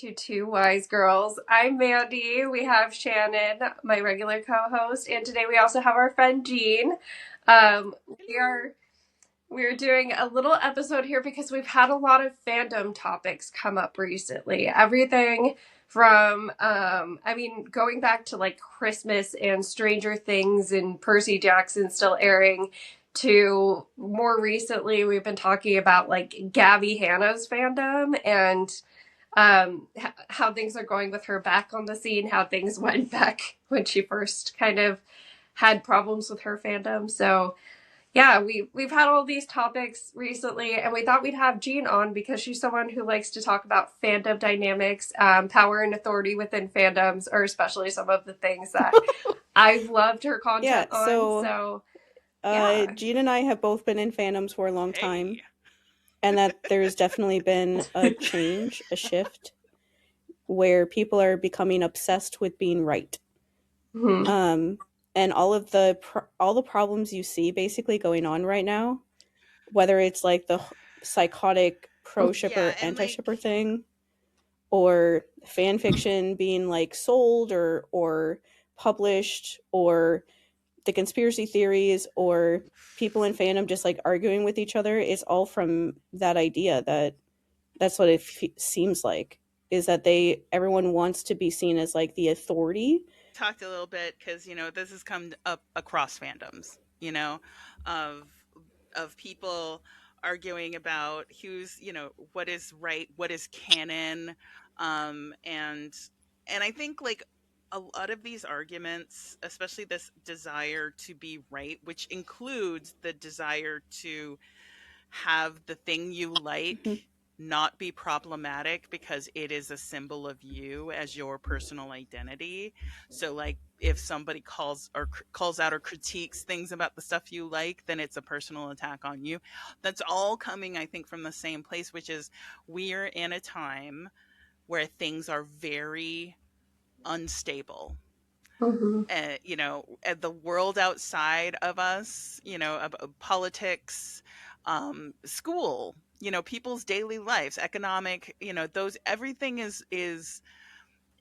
to Two Wise Girls. I'm Mandy. We have Shannon, my regular co-host, and today we also have our friend Jean. Um, we are we're doing a little episode here because we've had a lot of fandom topics come up recently. Everything from going back to like Christmas and Stranger Things and Percy Jackson still airing, to more recently we've been talking about like Gabby Hanna's fandom and how things are going with her back on the scene, how things went back when she first kind of had problems with her fandom. So yeah, we've had all these topics recently, and we thought we'd have Jean on because she's someone who likes to talk about fandom dynamics, power and authority within fandoms, or especially some of the things that I've loved her content on. So yeah. Jean and I have both been in fandoms for a long time, Hey. and that there's definitely been a change, a shift, where people are becoming obsessed with being right. Mhm. And all the problems you see basically going on right now, whether it's like the psychotic pro shipper Yeah, and anti shipper thing, or fan fiction being like sold or published, or the conspiracy theories, or people in fandom just like arguing with each other, it's all from that idea that that's what it seems like, is that everyone wants to be seen as like the authority. talked a little bit because this has come up across fandoms, of people arguing about who's what is right, what is canon, and I think like a lot of these arguments, especially this desire to be right, which includes the desire to have the thing you like Mhm. not be problematic because it is a symbol of you as your personal identity. So like if somebody calls out or critiques things about the stuff you like, then it's a personal attack on you. That's all coming, I think, from the same place, which is we're in a time where things are very unstable. Mhm. The world outside of us, politics, school, people's daily lives, economic, those, everything is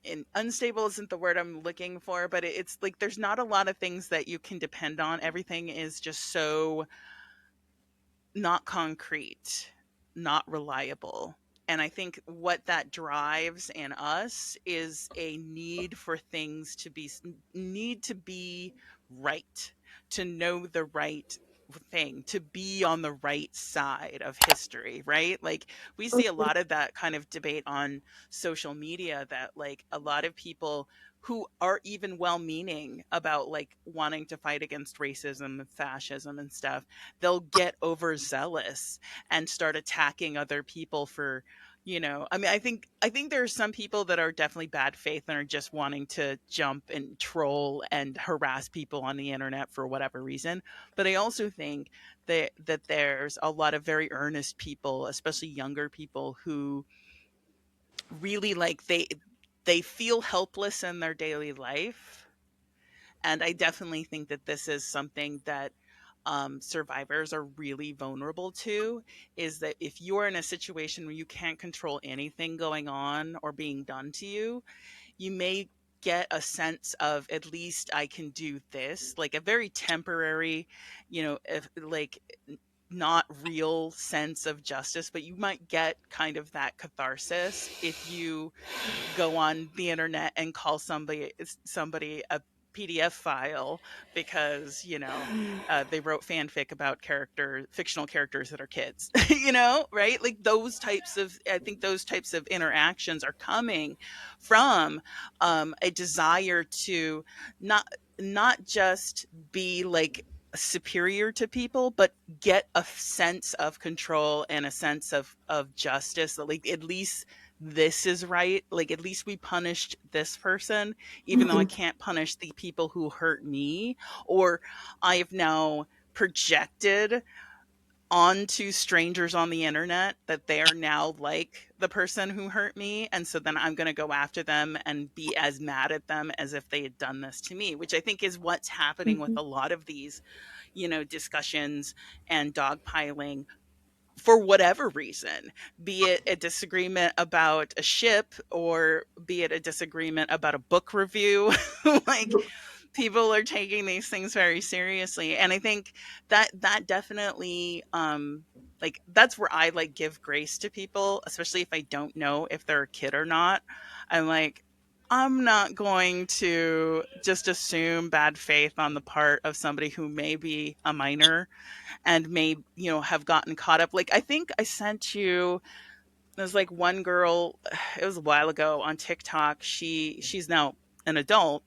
and unstable isn't the word I'm looking for, but it's like there's not a lot of things that you can depend on. Everything is just so not concrete, not reliable. And I think what that drives in us is a need for things to be right, to know the right thing, to be on the right side of history, right? Like we see a lot of that kind of debate on social media, that like a lot of people who are even well-meaning about like wanting to fight against racism and fascism and stuff, they'll get overzealous and start attacking other people for, I mean, I think there are some people that are definitely bad faith and are just wanting to jump and troll and harass people on the internet for whatever reason. But I also think that there's a lot of very earnest people, especially younger people, who really like they feel helpless in their daily life. And I definitely think that this is something that survivors are really vulnerable to, is that if you're in a situation where you can't control anything going on or being done to you, you may get a sense of, at least I can do this, like a very temporary, if like not real sense of justice, but you might get kind of that catharsis if you go on the internet and call somebody a PDF file because they wrote fanfic about fictional characters that are kids, right? Like I think those types of interactions are coming from a desire to not not just be like superior to people, but get a sense of control and a sense of justice, that like at least this is right, like at least we punished this person, even though I Mhm. can't punish the people who hurt me, or I have now projected onto strangers on the internet that they are now like the person who hurt me, and so then I'm going to go after them and be as mad at them as if they had done this to me, which I think is what's happening with Mhm. a lot of these discussions and dogpiling for whatever reason, be it a disagreement about a ship or be it a disagreement about a book review. Like, people are taking these things very seriously, and I think that definitely, like, that's where I like give grace to people, especially if I don't know if they're a kid or not. I'm like, I'm not going to just assume bad faith on the part of somebody who may be a minor and may, have gotten caught up. Like, I think I sent you, there's like one girl, it was a while ago, on TikTok. She's now an adult,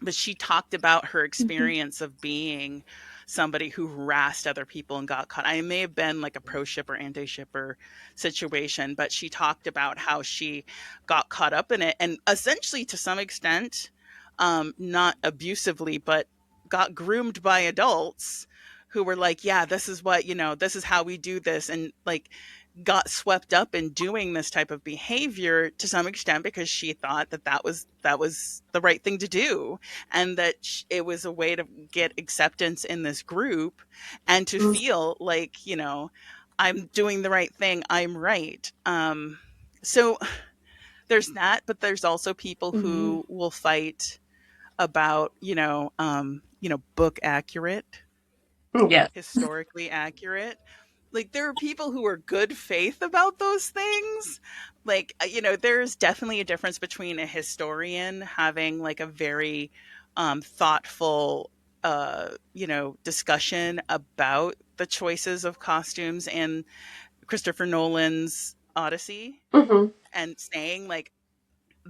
but she talked about her Mm-hmm. experience of being somebody who harassed other people and got caught. I may have been like a pro shipper, anti shipper situation, but she talked about how she got caught up in it and essentially, to some extent, not abusively, but got groomed by adults who were like, yeah, this is what, this is how we do this. And like, got swept up in doing this type of behavior to some extent because she thought that was the right thing to do, and that it was a way to get acceptance in this group and to feel like, I'm doing the right thing, I'm right. So there's that, but there's also people Mm-hmm. who will fight about, book accurate, Yeah. historically accurate. Like, there are people who are good faith about those things. Like, there's definitely a difference between a historian having like a very thoughtful discussion about the choices of costumes in Christopher Nolan's Odyssey, Hmm. and saying like,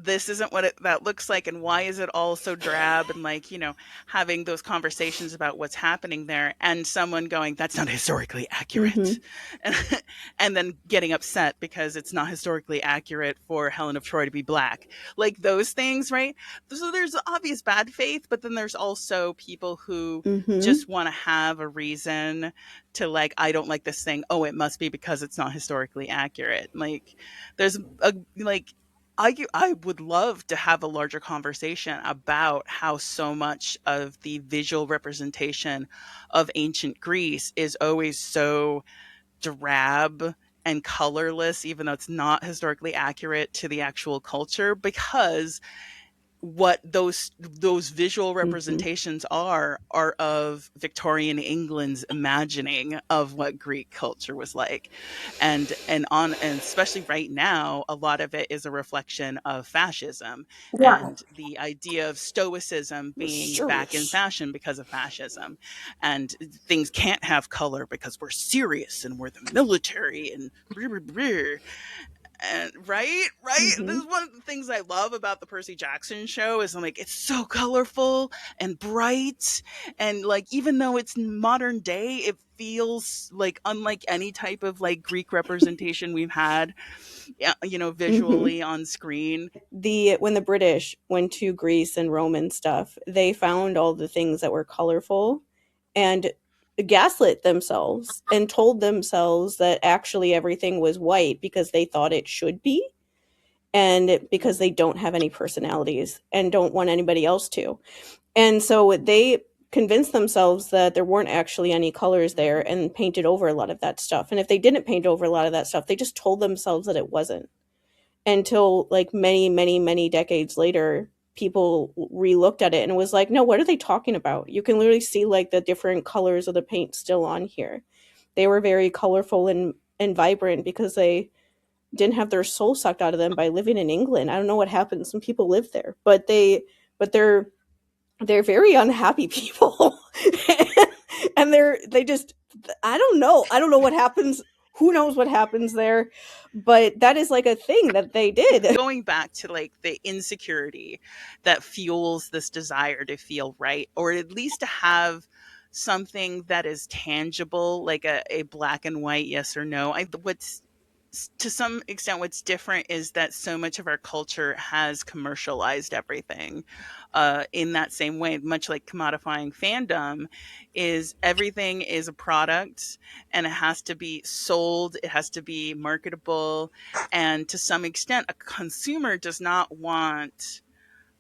this isn't what that looks like, and why is it all so drab, and like, having those conversations about what's happening there, and someone going, that's not historically Mm-hmm. accurate. and, and then getting upset because it's not historically accurate for Helen of Troy to be black. Like, those things, right? So there's obvious bad faith, but then there's also people who Mm-hmm. just want to have a reason to, like, I don't like this thing, oh, it must be because it's not historically accurate. Like, there's a, like, I would love to have a larger conversation about how so much of the visual representation of ancient Greece is always so drab and colorless, even though it's not historically accurate to the actual culture, because what those visual Mm-hmm. representations are of Victorian England's imagining of what Greek culture was like. And especially right now, a lot of it is a reflection of fascism Yeah. and the idea of stoicism being back in Serious. fashion because of fascism. And things can't have color because we're serious and we're the military and and right, this Mm-hmm. is one of the things I love about the Percy Jackson show, is I'm like, it's so colorful and bright, and like, even though it's modern day, it feels like unlike any type of like Greek representation we've had, yeah, Mm-hmm. visually on screen. When the British went to Greece and Rome and stuff, they found all the things that were colorful and gaslit themselves and told themselves that actually everything was white because they thought it should be, and because they don't have any personalities and don't want anybody else to. And so they convinced themselves that there weren't actually any colors there and painted over a lot of that stuff. And if they didn't paint over a lot of that stuff, they just told themselves that it wasn't, until like many, many, many decades later, people re-looked at it and was like, no, what are they talking about? You can literally see like the different colors of the paint still on here. They were very colorful and vibrant because they didn't have their soul sucked out of them by living in England. I don't know what happens when people live there, but they're very unhappy people. And they just, I don't know what happens. Who knows what happens there? But that is like a thing that they did. Going back to like the insecurity that fuels this desire to feel right, or at least to have something that is tangible, like a black and white yes or no. What's, to some extent, what's different is that so much of our culture has commercialized everything, in that same way, much like commodifying fandom. Is everything is a product, and it has to be sold, it has to be marketable, and to some extent a consumer does not want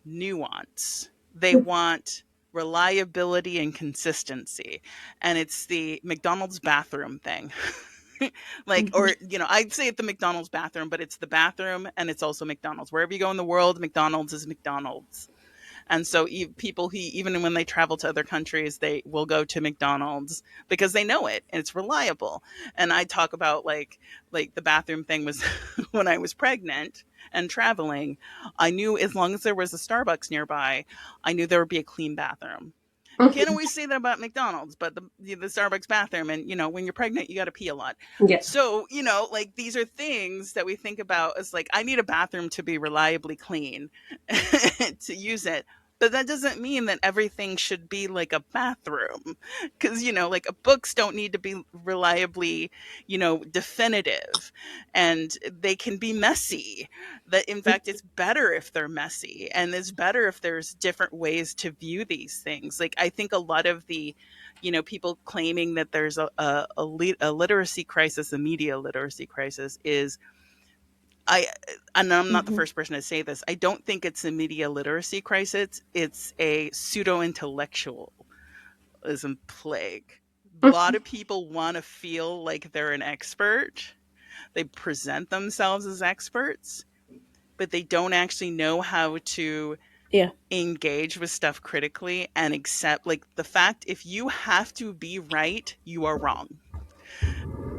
nuance, they want reliability and consistency. And it's the McDonald's bathroom thing. Like, Mhm. or, I'd say at the McDonald's bathroom, but it's the bathroom and it's also McDonald's. Wherever you go in the world, McDonald's is McDonald's. And so people who, even when they travel to other countries, they will go to McDonald's because they know it and it's reliable. And I talk about like the bathroom thing was when I was pregnant and traveling, I knew as long as there was a Starbucks nearby, I knew there would be a clean bathroom. Can't always say that about McDonald's, but the Starbucks bathroom, and when you're pregnant, you got to pee a lot. Yeah. So like these are things that we think about as like I need a bathroom to be reliably clean to use it. But that doesn't mean that everything should be like a bathroom, because like books don't need to be reliably definitive, and they can be messy. That in fact it's better if they're messy, and it's better if there's different ways to view these things. Like I think a lot of the people claiming that there's a literacy crisis, a media literacy crisis, is I and I'm not the Mhm. first person to say this. I don't think it's a media literacy crisis. It's a pseudo intellectualism plague. A lot of people want to feel like they're an expert. They present themselves as experts, but they don't actually know how to Yeah. engage with stuff critically and accept like the fact if you have to be right, you are wrong.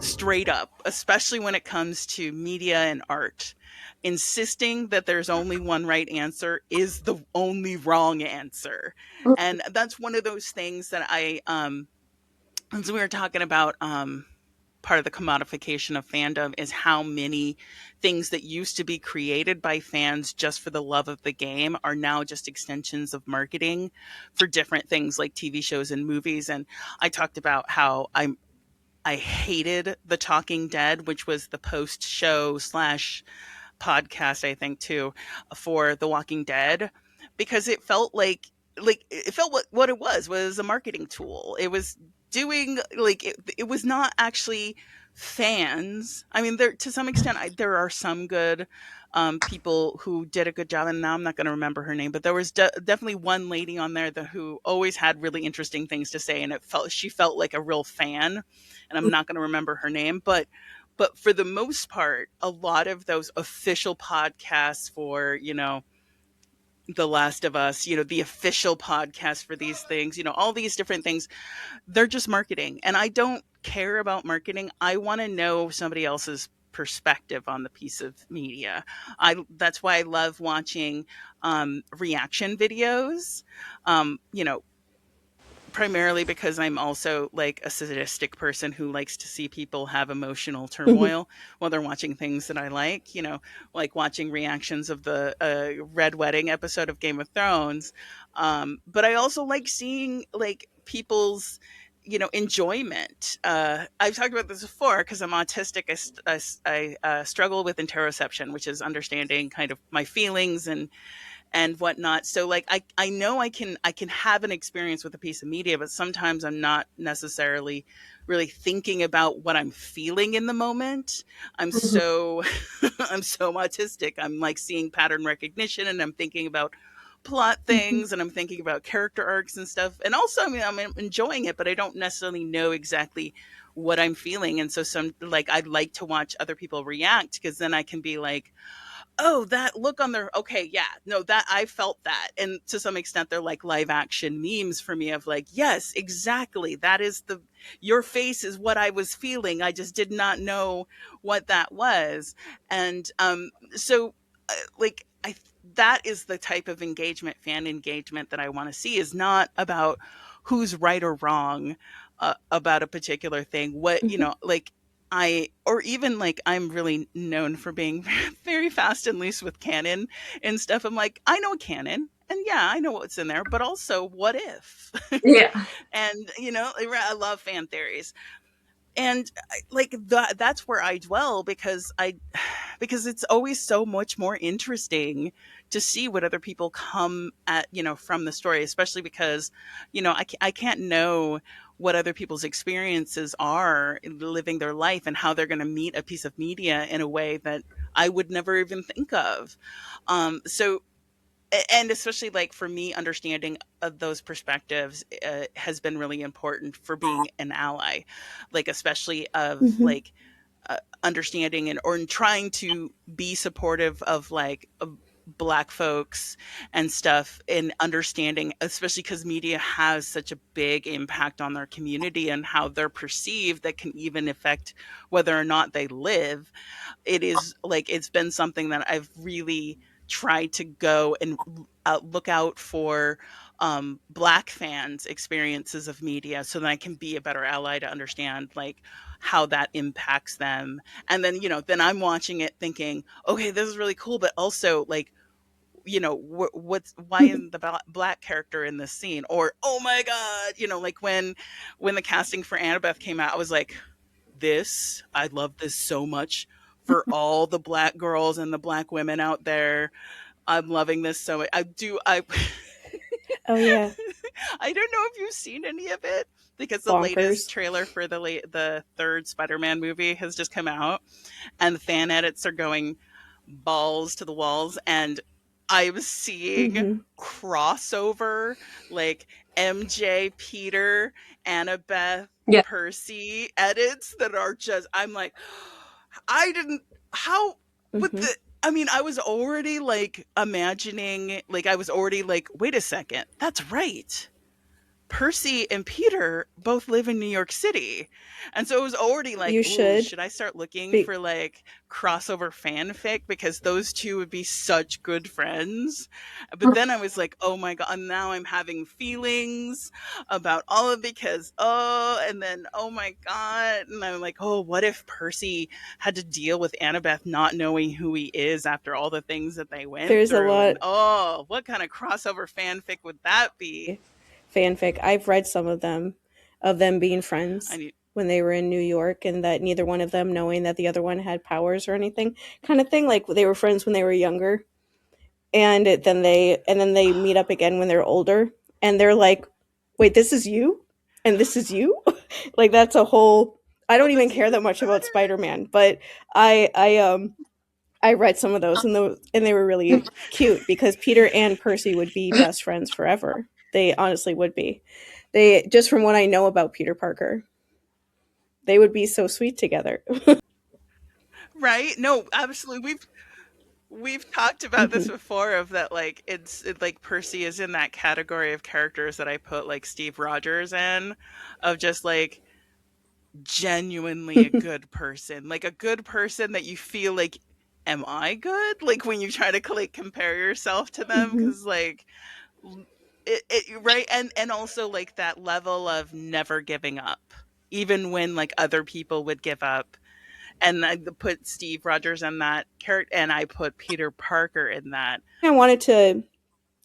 Straight up, especially when it comes to media and art. Insisting that there's only one right answer is the only wrong answer. And that's one of those things that as we were talking about part of the commodification of fandom is how many things that used to be created by fans just for the love of the game are now just extensions of marketing for different things like TV shows and movies. And I talked about how I hated The Talking Dead, which was the post show slash podcast, I think, too, for The Walking Dead, because it felt like it felt what it was a marketing tool. It was doing like it was not actually fans. I mean, there to some extent, there are some good people who did a good job, and now I'm not going to remember her name, but there was definitely one lady on there who always had really interesting things to say, and she felt like a real fan, and I'm not going to remember her name, but for the most part, a lot of those official podcasts for, The Last of Us, the official podcast for these things, all these different things, they're just marketing. And I don't care about marketing. I want to know somebody else's perspective on the piece of media. That's why I love watching reaction videos. Primarily because I'm also like a sadistic person who likes to see people have emotional Mhm. turmoil while they're watching things that I like watching reactions of the Red Wedding episode of Game of Thrones. But I also like seeing like people's enjoyment. I've talked about this before because I'm autistic. I struggle with interoception, which is understanding kind of my feelings and whatnot. So like I know I can have an experience with a piece of media, but sometimes I'm not necessarily really thinking about what I'm feeling in the moment. I'm so I'm so autistic. I'm like seeing pattern recognition, and I'm thinking about plot Mhm. things, and I'm thinking about character arcs and stuff. And also, I mean, I'm enjoying it, but I don't necessarily know exactly what I'm feeling. And so I'd like to watch other people react because then I can be like, oh, that look on their okay, yeah, no, that I felt that. And to some extent they're like live action memes for me of like, yes, exactly, that is the your face is what I was feeling, I just did not know what that was. And so like I that is the type of engagement, fan engagement, that I want to see, is not about who's right or wrong about a particular thing. What, Mhm. like or even like I'm really known for being very fast and loose with canon and stuff. I'm like, I know canon, and yeah, I know what's in there, but also what if? Yeah. And I love fan theories. And like that's where I dwell because because it's always so much more interesting to see what other people come at from the story, especially because I can't know what other people's experiences are in living their life and how they're going to meet a piece of media in a way that I would never even think of. So and especially like for me, understanding of those perspectives has been really important for being an ally, like especially of Mhm. like understanding and or in trying to be supportive of like black folks and stuff and understanding, especially because media has such a big impact on their community and how they're perceived that can even affect whether or not they live. It is like it's been something that I've really tried to go and look out for black fans experiences of media so that I can be a better ally to understand like how that impacts them. And then then I'm watching it thinking, okay, this is really cool, but also like what's why isn't the black character in this scene? Or oh my god, like when the casting for Annabeth came out, I was like, I love this so much. For all the black girls and the black women out there, I'm loving this so much. Oh yeah, I don't know if you've seen any of it because the latest bonkers. trailer for the third Spider-Man movie has just come out, and the fan edits are going balls to the walls, and I'm seeing Hmm. crossover like MJ, Peter, Annabeth, Yeah. Percy edits that are just I'm like I didn't how with Hmm. the I mean, I was already like imagining, like, I was already like, wait a second, that's right. Percy and Peter both live in New York City. And so it was already like, You ooh, should should I start looking be. for like crossover fanfic? Because those two would be such good friends. But then I was like, oh my God, and now I'm having feelings about all of because, oh, and then, oh my God. And I'm like, oh, what if Percy had to deal with Annabeth not knowing who he is after all the things that they went There's a through? lot And oh, what kind of crossover fanfic would that be? fanfic. I've read some of them being I friends need, when they were in New York, and that neither one of them knowing that the other one had powers or anything, kind of thing. Like they were friends when they were younger, and then they meet up again when they're older, and they're like, "Wait, this is you, and this is you." Like that's a whole. I oh, don't even that's care even that much about better. Spider Man, but I I um I read some of those, and they were really cute because Peter and Percy would be best friends forever. They honestly would be. They just from what I know about Peter Parker, they would be so sweet together. Right? No, absolutely. We've talked about this Hmm. before of that like like Percy is in that category of characters that I put like Steve Rogers in, of just like genuinely a good person. Like a good person that you feel like, am I good? Like when you try to like compare yourself to them, Hmm. cuz like right, and also like that level of never giving up even when like other people would give up. And I put Steve Rogers in that character, and I put Peter Parker in that. I wanted to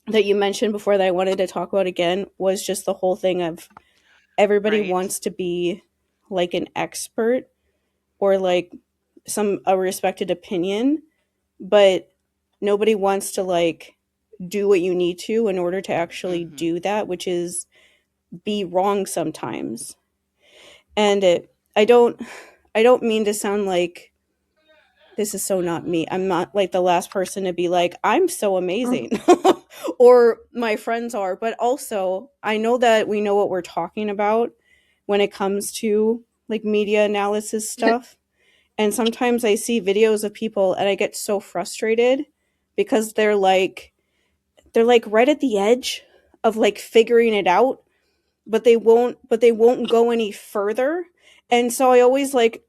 that you mentioned before that I wanted to talk about again was just the whole thing of everybody Right? wants to be like an expert or like some a respected opinion, but nobody wants to like do what you need to in order to actually Hmm. do that, which is be wrong sometimes. And I don't mean to sound like this is so not me. I'm not like the last person to be like, I'm so amazing. Or my friends are, but also I know that we know what we're talking about when it comes to like media analysis stuff. And sometimes I see videos of people and I get so frustrated because they're like right at the edge of like figuring it out, but they won't go any further. And so I always like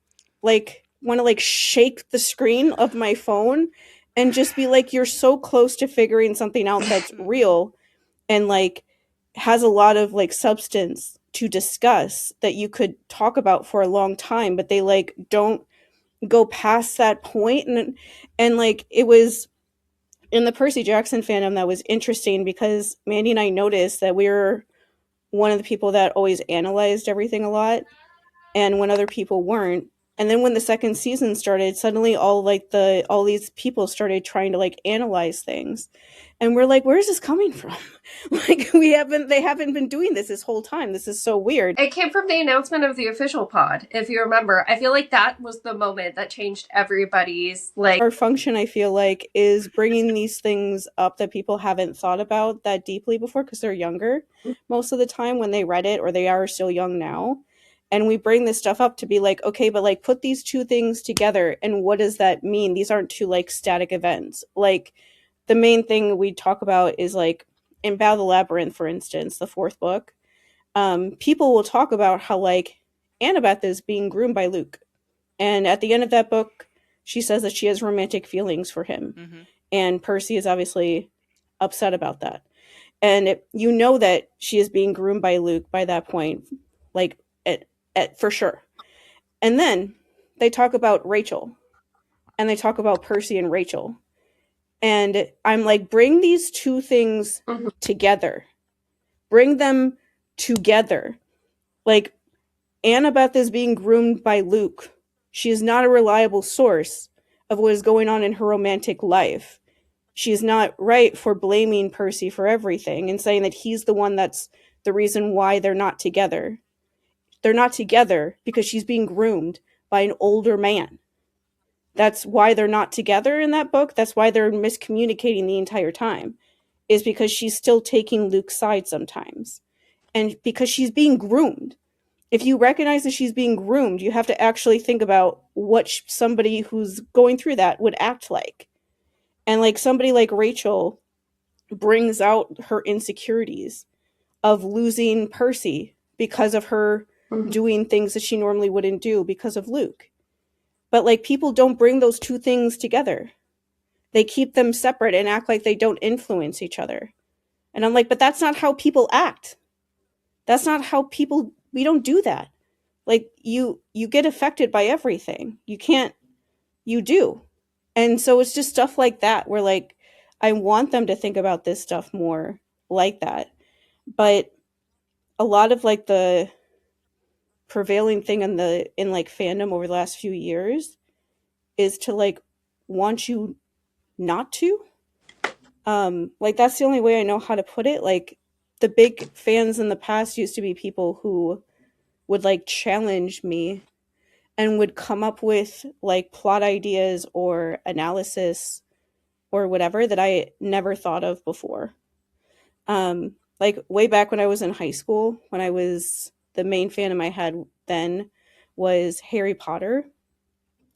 want to like shake the screen of my phone and just be like, you're so close to figuring something out that's Hmm. real and like has a lot of like substance to discuss that you could talk about for a long time, but they like don't go past that point. And like it was in the Percy Jackson fandom that was interesting because Mandy and I noticed that we were one of the people that always analyzed everything a lot, and when other people weren't. And then when the second season started, suddenly all these people started trying to like analyze things, and we're like, where is this coming from? Like they haven't been doing this whole time. This is so weird. It came from the announcement of the official pod, if you remember. I feel like that was the moment that changed everybody's like. Our function, I feel like, is bringing these things up that people haven't thought about that deeply before because they're younger most of the time when they read it, or they are still young now. And we bring this stuff up to be like, okay, but like put these two things together, and what does that mean? These aren't two like static events. Like the main thing we talk about is like in Battle of the Labyrinth, for instance, the fourth book, people will talk about how like Annabeth is being groomed by Luke. And at the end of that book, she says that she has romantic feelings for him. Mm-hmm. And Percy is obviously upset about that. And you know that she is being groomed by Luke by that point, like for sure. And then they talk about Rachel, and they talk about Percy and Rachel. And I'm like, bring these two things Mhm. together. Bring them together. Like, Annabeth is being groomed by Luke. She is not a reliable source of what is going on in her romantic life. She is not right for blaming Percy for everything and saying that he's the one that's the reason why they're not together. They're not together because she's being groomed by an older man. That's why they're not together in that book. That's why they're miscommunicating the entire time, is because she's still taking Luke's side sometimes. And because she's being groomed. If you recognize that she's being groomed, you have to actually think about what somebody who's going through that would act like. And like somebody like Rachel brings out her insecurities of losing Percy because of her Mhm. doing things that she normally wouldn't do because of Luke. But like people don't bring those two things together. They keep them separate and act like they don't influence each other. And I'm like, but that's not how people act. That's not how people, we don't do that. Like you get affected by everything. You can't, you do. And so it's just stuff like that where like I want them to think about this stuff more like that. But a lot of like the prevailing thing in like fandom over the last few years is to like want you not to. Like that's the only way I know how to put it. Like the big fans in the past used to be people who would like challenge me and would come up with like plot ideas or analysis or whatever that I never thought of before. Like way back when I was in high school, when I was the main fandom I had then was Harry Potter.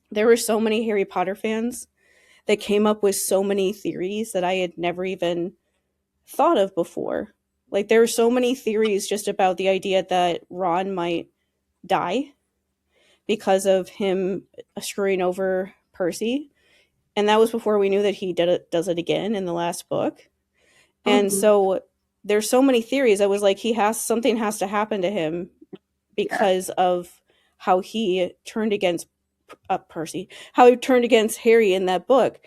There were so many Harry Potter fans that came up with so many theories that I had never even thought of before. Like there were so many theories just about the idea that Ron might die because of him screwing over Percy. And that was before we knew that he does it again in the last book. And Mhm. so there's so many theories. I was like, something has to happen to him because of how he turned against Percy, how he turned against Harry in that book.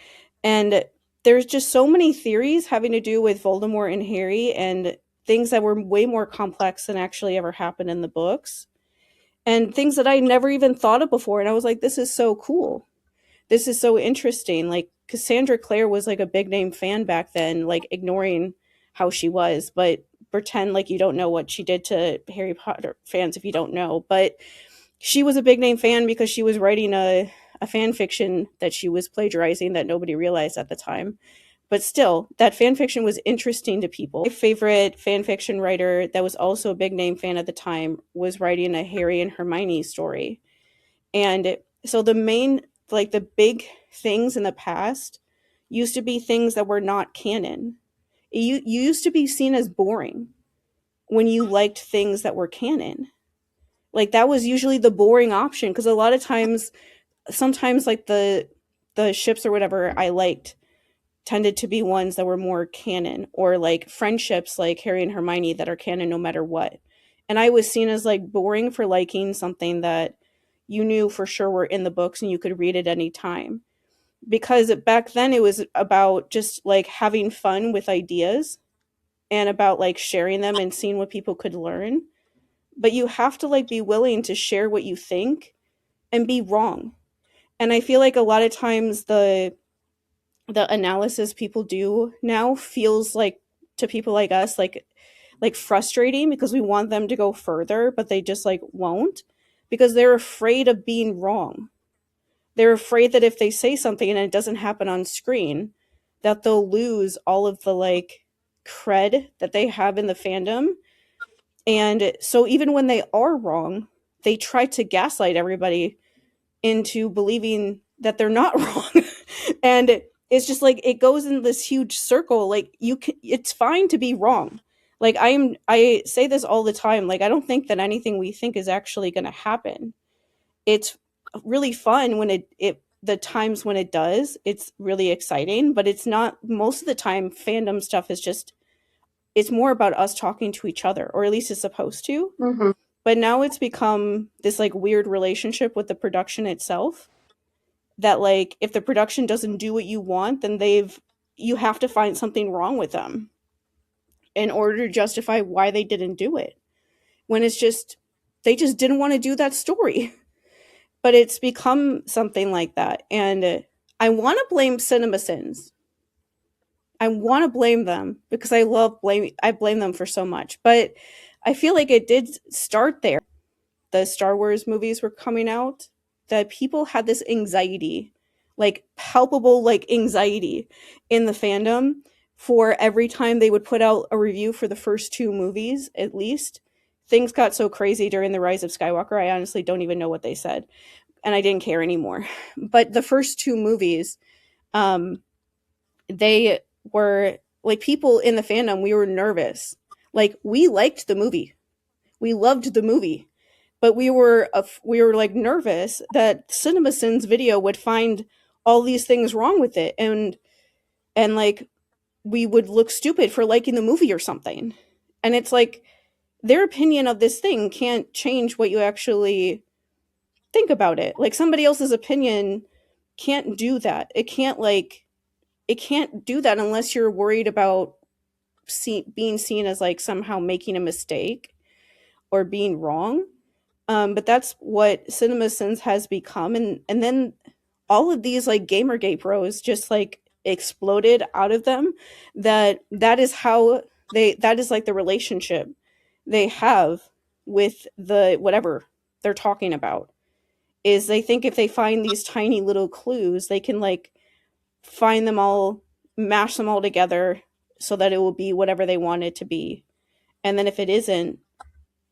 And there's just so many theories having to do with Voldemort and Harry and things that were way more complex than actually ever happened in the books. And things that I never even thought of before. And I was like, this is so cool. This is so interesting. Like Cassandra Clare was like a big name fan back then, like ignoring how she was, but pretend like you don't know what she did to Harry Potter fans if you don't know. But she was a big name fan because she was writing a fan fiction that she was plagiarizing that nobody realized at the time. But still, that fan fiction was interesting to people. My favorite fan fiction writer that was also a big name fan at the time was writing a Harry and Hermione story. And so the big things in the past used to be things that were not canon. You used to be seen as boring when you liked things that were canon. Like that was usually the boring option because a lot of times, sometimes like the ships or whatever I liked tended to be ones that were more canon, or like friendships like Harry and Hermione that are canon no matter what. And I was seen as like boring for liking something that you knew for sure were in the books and you could read at any time. Because back then it was about just like having fun with ideas and about like sharing them and seeing what people could learn. But you have to like be willing to share what you think and be wrong. And I feel like a lot of times the analysis people do now feels like, to people like us, like frustrating because we want them to go further but they just like won't, because they're afraid of being wrong. They're afraid that if they say something and it doesn't happen on screen, that they'll lose all of the like cred that they have in the fandom. And so even when they are wrong, they try to gaslight everybody into believing that they're not wrong. And it's just like it goes in this huge circle. Like it's fine to be wrong. Like I say this all the time. Like I don't think that anything we think is actually going to happen. It's really fun when it the times when it does. It's really exciting, but it's not. Most of the time fandom stuff is just, it's more about us talking to each other, or at least it's supposed to. Mm-hmm. But now it's become this like weird relationship with the production itself, that like if the production doesn't do what you want, then you have to find something wrong with them in order to justify why they didn't do it, when it's just they just didn't want to do that story. But it's become something like that, and I want to blame CinemaSins. I want to blame them because I blame them for so much, but I feel like it did start there. The Star Wars movies were coming out, that people had this anxiety, like palpable like anxiety in the fandom, for every time they would put out a review for the first two movies at least. Things got so crazy during The Rise of Skywalker, I honestly don't even know what they said, and I didn't care anymore. But the first two movies, they were like, people in the fandom, we were nervous. Like we liked the movie. We loved the movie, but we were like nervous that CinemaSins video would find all these things wrong with it, and like we would look stupid for liking the movie or something. And it's like their opinion of this thing can't change what you actually think about it. Like somebody else's opinion can't do that. It can't do that unless you're worried about being seen as like somehow making a mistake or being wrong. But that's what CinemaSins has become, and then all of these like Gamergate bros just like exploded out of them. That is how that is like the relationship they have with the whatever they're talking about. Is they think if they find these tiny little clues, they can like find them all, mash them all together so that it will be whatever they want it to be. And then if it isn't,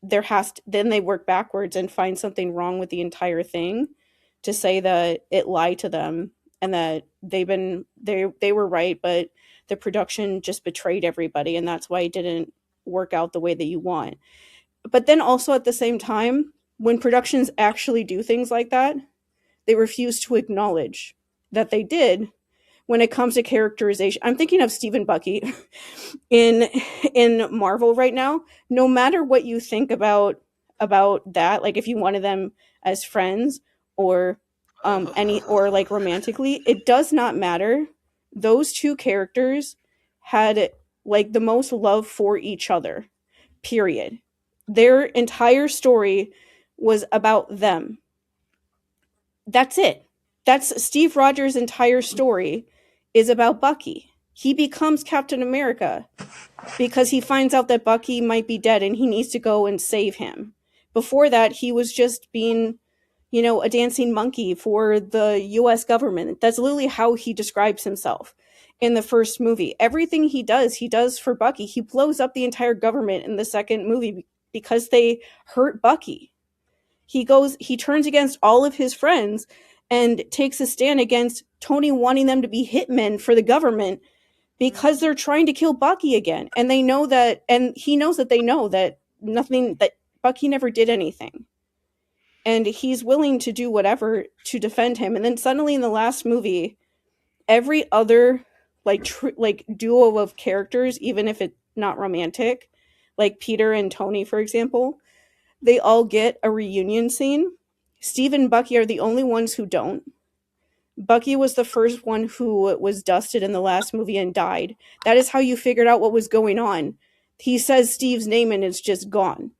then they work backwards and find something wrong with the entire thing to say that it lied to them, and that they were right, but the production just betrayed everybody, and that's why it didn't work out the way that you want. But then also at the same time, when productions actually do things like that, they refuse to acknowledge that they did. When it comes to characterization, I'm thinking of Stephen Bucky in Marvel right now. No matter what you think about that, like if you wanted them as friends or any or like romantically, it does not matter. Those two characters had like the most love for each other. Period. Their entire story was about them. That's it. That's Steve Rogers' entire story is about Bucky. He becomes Captain America because he finds out that Bucky might be dead and he needs to go and save him. Before that, he was just being, a dancing monkey for the US government. That's literally how he describes himself in the first movie. Everything he does for Bucky. He blows up the entire government in the second movie because they hurt Bucky. He turns against all of his friends and takes a stand against Tony wanting them to be hitmen for the government because they're trying to kill Bucky again. And they know that, and he knows that they know that that Bucky never did anything. And he's willing to do whatever to defend him. And then suddenly in the last movie, every other like duo of characters, even if it's not romantic, like Peter and Tony, for example, they all get a reunion scene. Steve and Bucky are the only ones who don't. Bucky was the first one who was dusted in the last movie and died. That is how you figured out what was going on. He says Steve's name and it's just gone.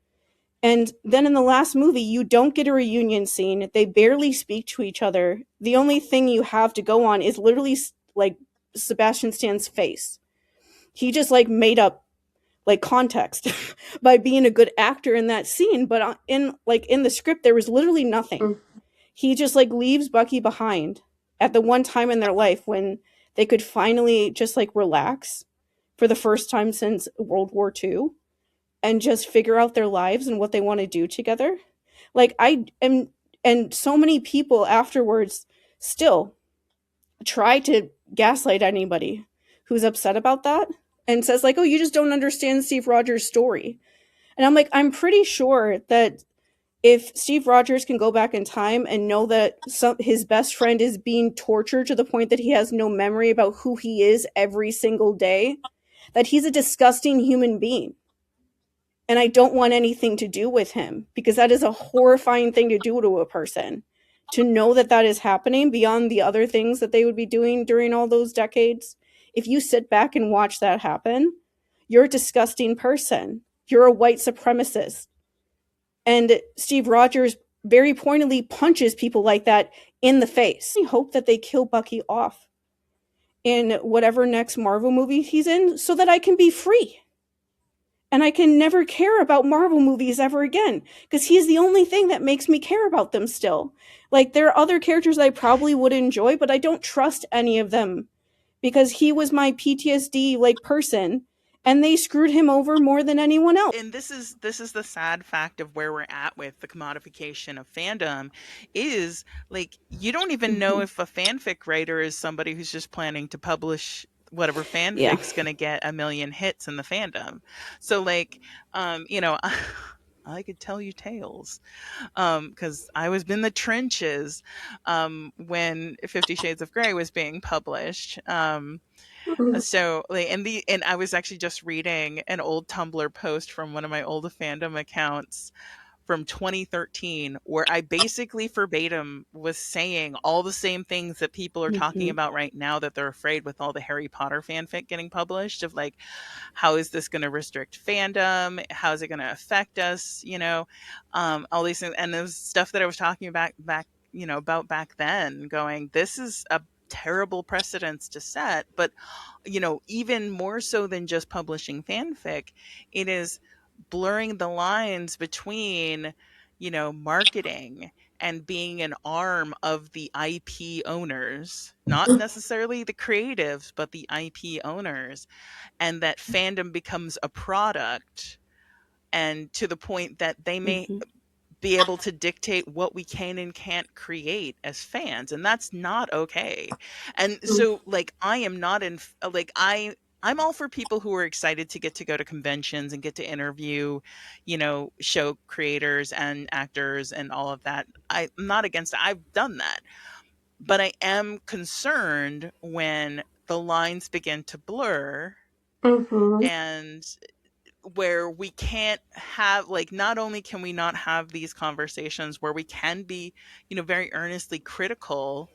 And then in the last movie, you don't get a reunion scene. They barely speak to each other. The only thing you have to go on is literally like Sebastian Stan's face. He just like made up like context by being a good actor in that scene, but in the script there was literally nothing. He just like leaves Bucky behind at the one time in their life when they could finally just like relax for the first time since World War II and just figure out their lives and what they want to do together. Like I am, and so many people afterwards still try to gaslight anybody who's upset about that and says like, "Oh, you just don't understand Steve Rogers' story." And I'm like, I'm pretty sure that if Steve Rogers can go back in time and know that his best friend is being tortured to the point that he has no memory about who he is every single day, that he's a disgusting human being. And I don't want anything to do with him because that is a horrifying thing to do to a person. To know that that is happening beyond the other things that they would be doing during all those decades. If you sit back and watch that happen, you're a disgusting person. You're a white supremacist. And Steve Rogers very pointedly punches people like that in the face. I hope that they kill Bucky off in whatever next Marvel movie he's in so that I can be free. And I can never care about Marvel movies ever again because he's the only thing that makes me care about them still. Like, there are other characters I probably would enjoy, but I don't trust any of them because he was my PTSD like person and they screwed him over more than anyone else. And this is the sad fact of where we're at with the commodification of fandom is like you don't even know if a fanfic writer is somebody who's just planning to publish whatever Yeah. fanfic's going to get a million hits in the fandom. So like I could tell you tales because I was in the trenches when 50 Shades of Grey was being published. So like and I was actually just reading an old Tumblr post from one of my old fandom accounts from 2013 where I basically verbatim was saying all the same things that people are talking about right now that they're afraid with all the Harry Potter fanfic getting published of like how is this going to restrict fandom, how is it going to affect us, all these things. And it was stuff that I was talking about about back then going this is a terrible precedence to set, but even more so than just publishing fanfic, it is blurring the lines between, marketing and being an arm of the IP owners, not necessarily the creatives, but the IP owners, and that fandom becomes a product and to the point that they may be able to dictate what we can and can't create as fans, and that's not okay. And so like I am not in like I'm all for people who are excited to go to conventions and get to interview, show creators and actors and all of that. I'm not against it. I've done that. But I am concerned when the lines begin to blur Mm-hmm. and where we can't have like not only can we not have these conversations where we can be very earnestly critical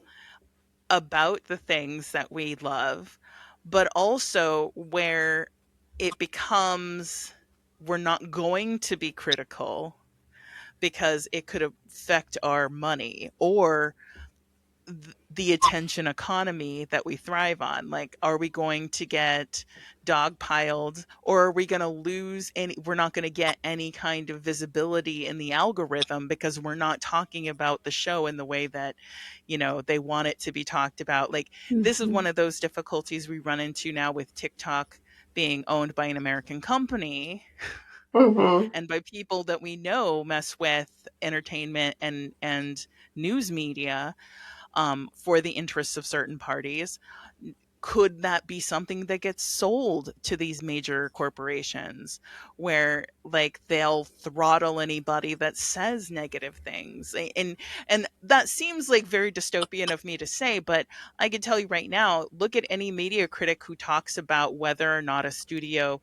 about the things that we love, but also where it becomes we're not going to be critical because it could affect our money or the attention economy that we thrive on. Like, are we going to get dogpiled or are we going to lose any? We're not going to get any kind of visibility in the algorithm because we're not talking about the show in the way that, they want it to be talked about. Like, this is one of those difficulties we run into now with TikTok being owned by an American company Mm-hmm. and by people that we know mess with entertainment and news media for the interests of certain parties. Could that be something that gets sold to these major corporations where like they'll throttle anybody that says negative things? And that seems like very dystopian of me to say, but I can tell you right now, look at any media critic who talks about whether or not a studio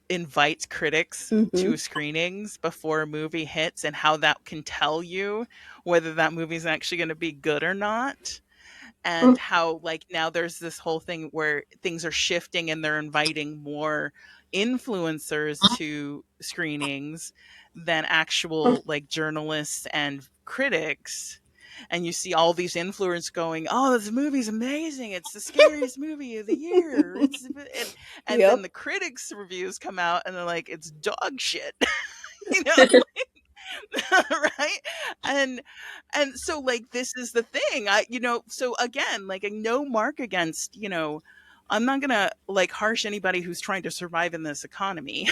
invites critics to screenings before a movie hits and how that can tell you whether that movie is actually going to be good or not. And how like now there's this whole thing where things are shifting and they're inviting more influencers to screenings than actual like journalists and critics. And you see all these influencers going, "Oh, this movie's amazing! It's the scariest movie of the year!" And then Yep. the critics' reviews come out, and they're like, "It's dog shit," you know, right? And so like this is the thing. So again, like no mark against, I'm not gonna like harsh anybody who's trying to survive in this economy.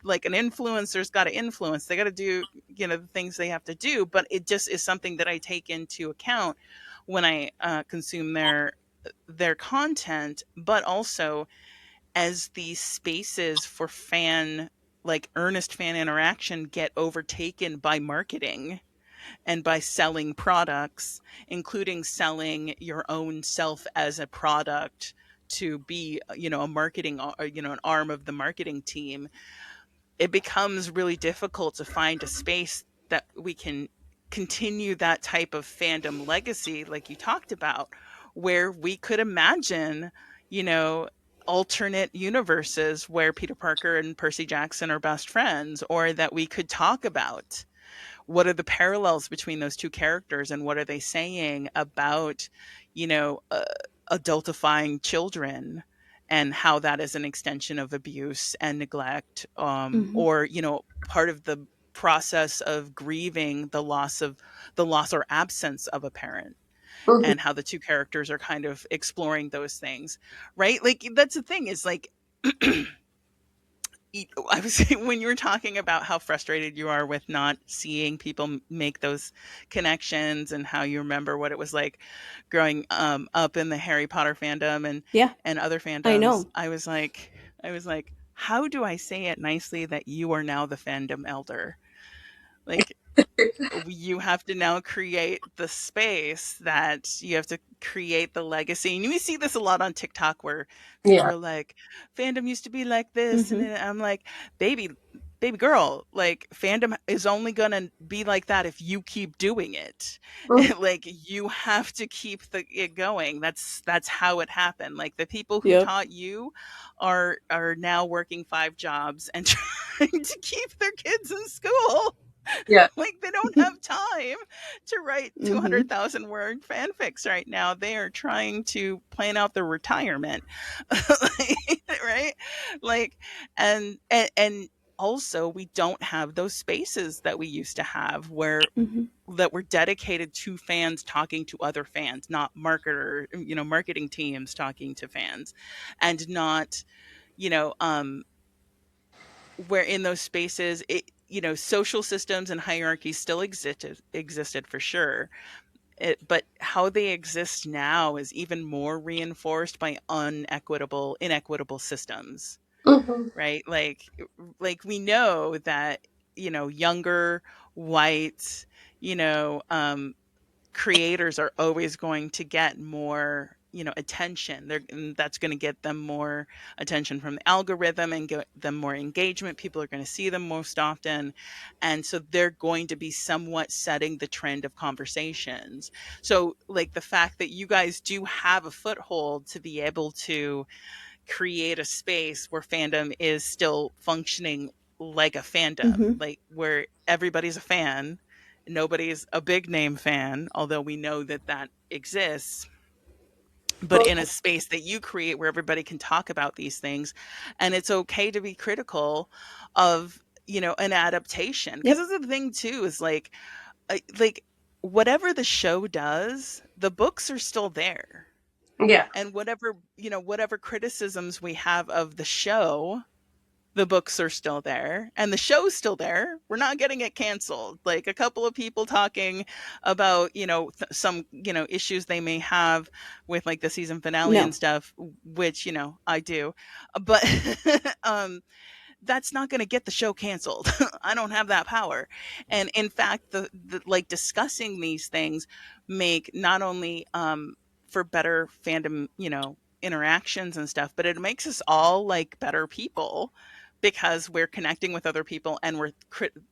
like an influencer's got to influence. They got to do, the things they have to do. But it just is something that I take into account when I consume their content. But also, as these spaces for like earnest fan interaction get overtaken by marketing and by selling products, including selling your own self as a product to be, a marketing, an arm of the marketing team, it becomes really difficult to find a space that we can continue that type of fandom legacy, like you talked about, where we could imagine, you know, alternate universes where Peter Parker and Percy Jackson are best friends, or that we could talk about what are the parallels between those two characters and what are they saying about, you know, uh, adultifying children, and how that is an extension of abuse and neglect, Mhm. or, part of the process of grieving the loss or absence of a parent, Mhm. and how the two characters are kind of exploring those things, right? Like, that's the thing, is like, I was when you were talking about how frustrated you are with not seeing people make those connections, and how you remember what it was like growing up in the Harry Potter fandom Yeah, and other I fandoms. know. I was like, how do I say it nicely that you are now the fandom elder? Like, you have to now create the space, that you have to create the legacy. And we see this a lot on TikTok, where people Yeah. are like, fandom used to be like this. And Mhm. then I'm like, baby, baby girl, like, fandom is only going to be like that if you keep doing it. Mhm. Like, you have to keep it going. That's how it happened. Like, the people who Yep. taught you are now working 5 jobs and trying to keep their kids in school. Yeah. Like, they don't have time to write Mhm. 200,000 word fanfics right now. They are trying to plan out their retirement. Right? Like, and also, we don't have those spaces that we used to have, where Mhm. that were dedicated to fans talking to other fans, not marketing teams talking to fans, and not, you know, um, where in those spaces, social systems and hierarchies still existed for sure. But how they exist now is even more reinforced by inequitable systems, Mhm. right? Like, we know that, younger white, you know um creators are always going to get more, attention. And that's going to get them more attention from the algorithm and get them more engagement. People are going to see them most often, and so they're going to be somewhat setting the trend of conversations. So, like, the fact that you guys do have a foothold to be able to create a space where fandom is still functioning like a fandom, Mhm. like, where everybody's a fan, nobody's a big name fan, although we know that that exists, but in a space that you create where everybody can talk about these things, and it's okay to be critical of, an adaptation. Because Yep. that's the thing too, is like, whatever the show does, the books are still there, Yeah. and whatever criticisms we have of the show, the books are still there and the show's still there. We're not getting it canceled. Like, a couple of people talking about, some, issues they may have with, like, the season finale and No. stuff, which, I do. But um that's not going to get the show canceled. I don't have that power. And in fact, the like, discussing these things make not only for better fandom, interactions and stuff, but it makes us all, like, better people, because we're connecting with other people and we're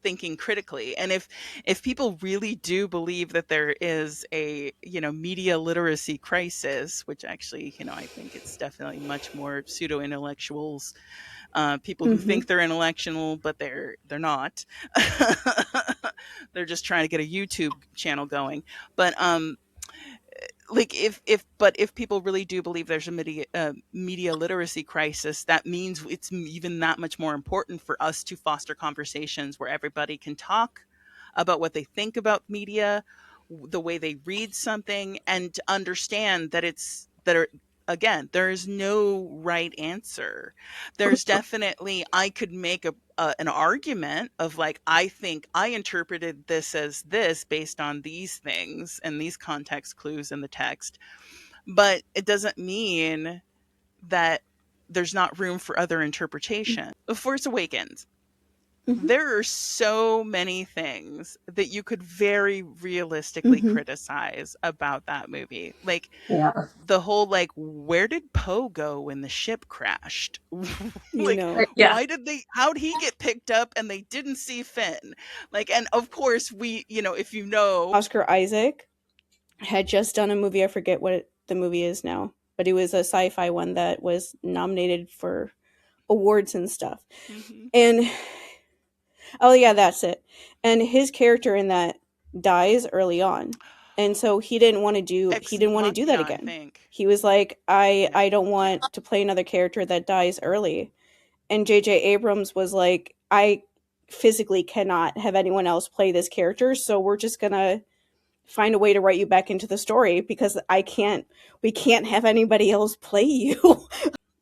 thinking critically. And if people really do believe that there is a, media literacy crisis, which actually, I think it's definitely much more pseudo intellectuals, people who think Mhm. they're intellectual, but they're not. They're just trying to get a YouTube channel going. But like, if people really do believe there's a media literacy crisis, that means it's even that much more important for us to foster conversations where everybody can talk about what they think about media, the way they read something, and to understand that again, there is no right answer. There's definitely, I could make an argument of like, I think I interpreted this as this based on these things and these context clues in the text, but it doesn't mean that there's not room for other interpretation. Force Awakens. Mm-hmm. There are so many things that you could very realistically criticize about that movie. Like, the whole, like, where did Poe go when the ship crashed? Like, why did how'd he get picked up and they didn't see Finn? Like, and of course, we, if you know. Oscar Isaac had just done a movie, I forget what the movie is now, but it was a sci-fi one that was nominated for awards and stuff. Mm-hmm. And oh yeah, that's it. And his character in that dies early on. And so he didn't want to do that again. He was like, I don't want to play another character that dies early. And J.J. Abrams was like, I physically cannot have anyone else play this character, so we're just gonna find a way to write you back into the story because we can't have anybody else play you.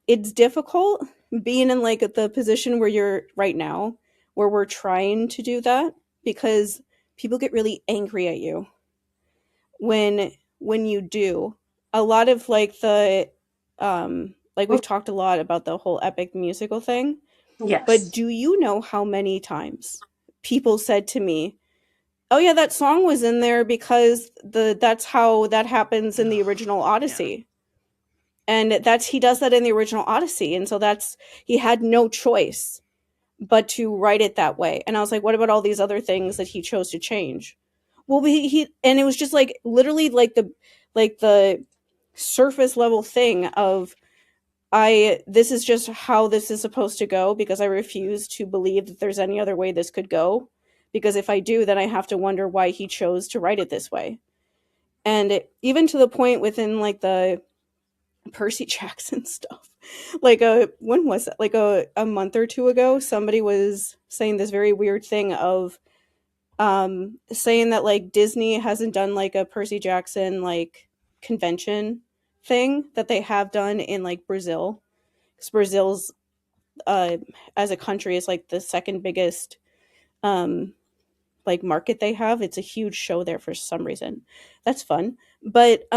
It's difficult being in like the position where you're right now, where we're trying to do that, because people get really angry at you when you do. A lot of like the like we've talked a lot about the whole epic musical thing. Yes. But do you know how many times people said to me, "Oh yeah, that song was in there because that's how that happens in the original Odyssey." And he does that in the original Odyssey, and so he had no choice but to write it that way. And I was like, what about all these other things that he chose to change? Well, he and it was just like literally like the surface level thing of this is just how this is supposed to go, because I refuse to believe that there's any other way this could go, because if I do, then I have to wonder why he chose to write it this way. And even to the point within like the Percy Jackson stuff, like when was it, like a month or two ago, somebody was saying this very weird thing of saying that like Disney hasn't done like a Percy Jackson like convention thing that they have done in like Brazil, because Brazil's as a country is like the second biggest like market they have. It's a huge show there for some reason. That's fun. But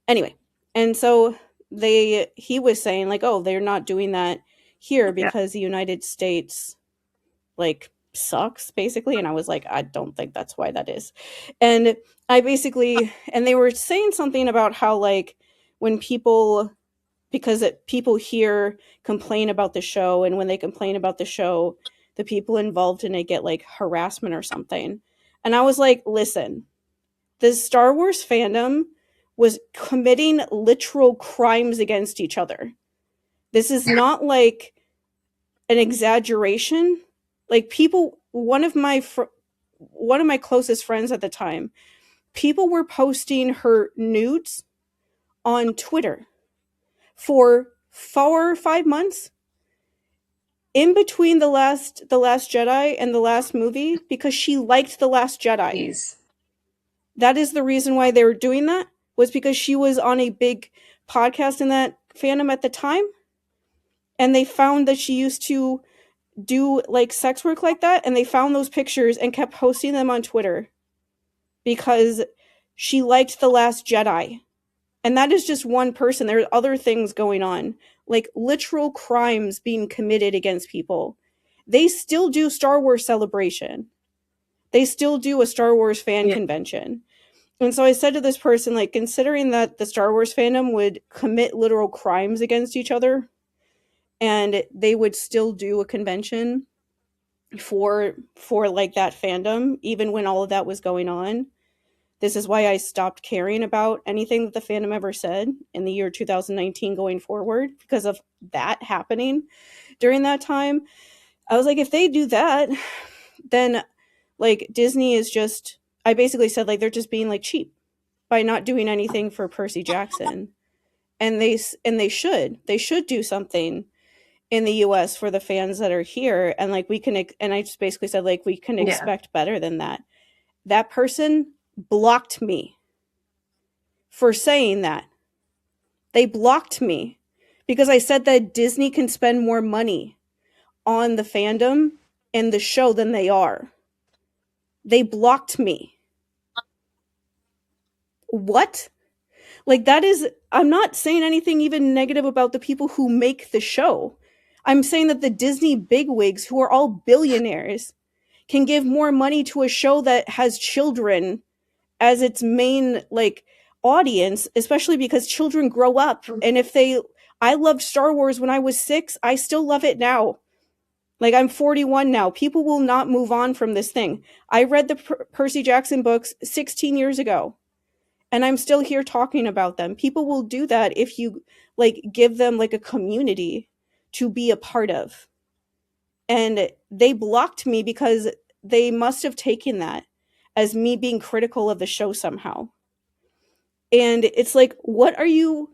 anyway, and so he was saying like, oh, they're not doing that here because the United States like sucks basically. And I was like, I don't think that's why that is. And and they were saying something about how like when people here complain about the show, and when they complain about the show, the people involved in it get like harassment or something. And I was like, listen, the Star Wars fandom was committing literal crimes against each other. This is not like an exaggeration. Like people, one of my closest friends at the time, people were posting her nudes on Twitter for 4 or 5 months in between the last Jedi and the last movie, because she liked the Last Jedi. Jeez. That is the reason why they were doing that, was because she was on a big podcast in that fandom at the time, and they found that she used to do like sex work like that, and they found those pictures and kept posting them on Twitter because she liked the Last Jedi. And that is just one person. There are other things going on, like literal crimes being committed against people. They still do Star Wars Celebration. They still do a Star Wars fan convention. And so I said to this person, like, considering that the Star Wars fandom would commit literal crimes against each other, and they would still do a convention for like that fandom, even when all of that was going on. This is why I stopped caring about anything that the fandom ever said in the year 2019 going forward, because of that happening during that time. I was like, if they do that, then like Disney is just, I basically said like they're just being like cheap by not doing anything for Percy Jackson. And they should do something in the US for the fans that are here. And like and I just basically said like we can expect better than that. That person blocked me for saying that. They blocked me because I said that Disney can spend more money on the fandom and the show than they are. They blocked me. What? Like, that is, I'm not saying anything even negative about the people who make the show. I'm saying that the Disney bigwigs, who are all billionaires, can give more money to a show that has children as its main, like, audience, especially because children grow up. And if they, I loved Star Wars when I was 6, I still love it now. Like, I'm 41 now. People will not move on from this thing. I read the Percy Jackson books 16 years ago, and I'm still here talking about them. People will do that if you, like, give them, like, a community to be a part of. And they blocked me because they must have taken that as me being critical of the show somehow. And it's like, what are you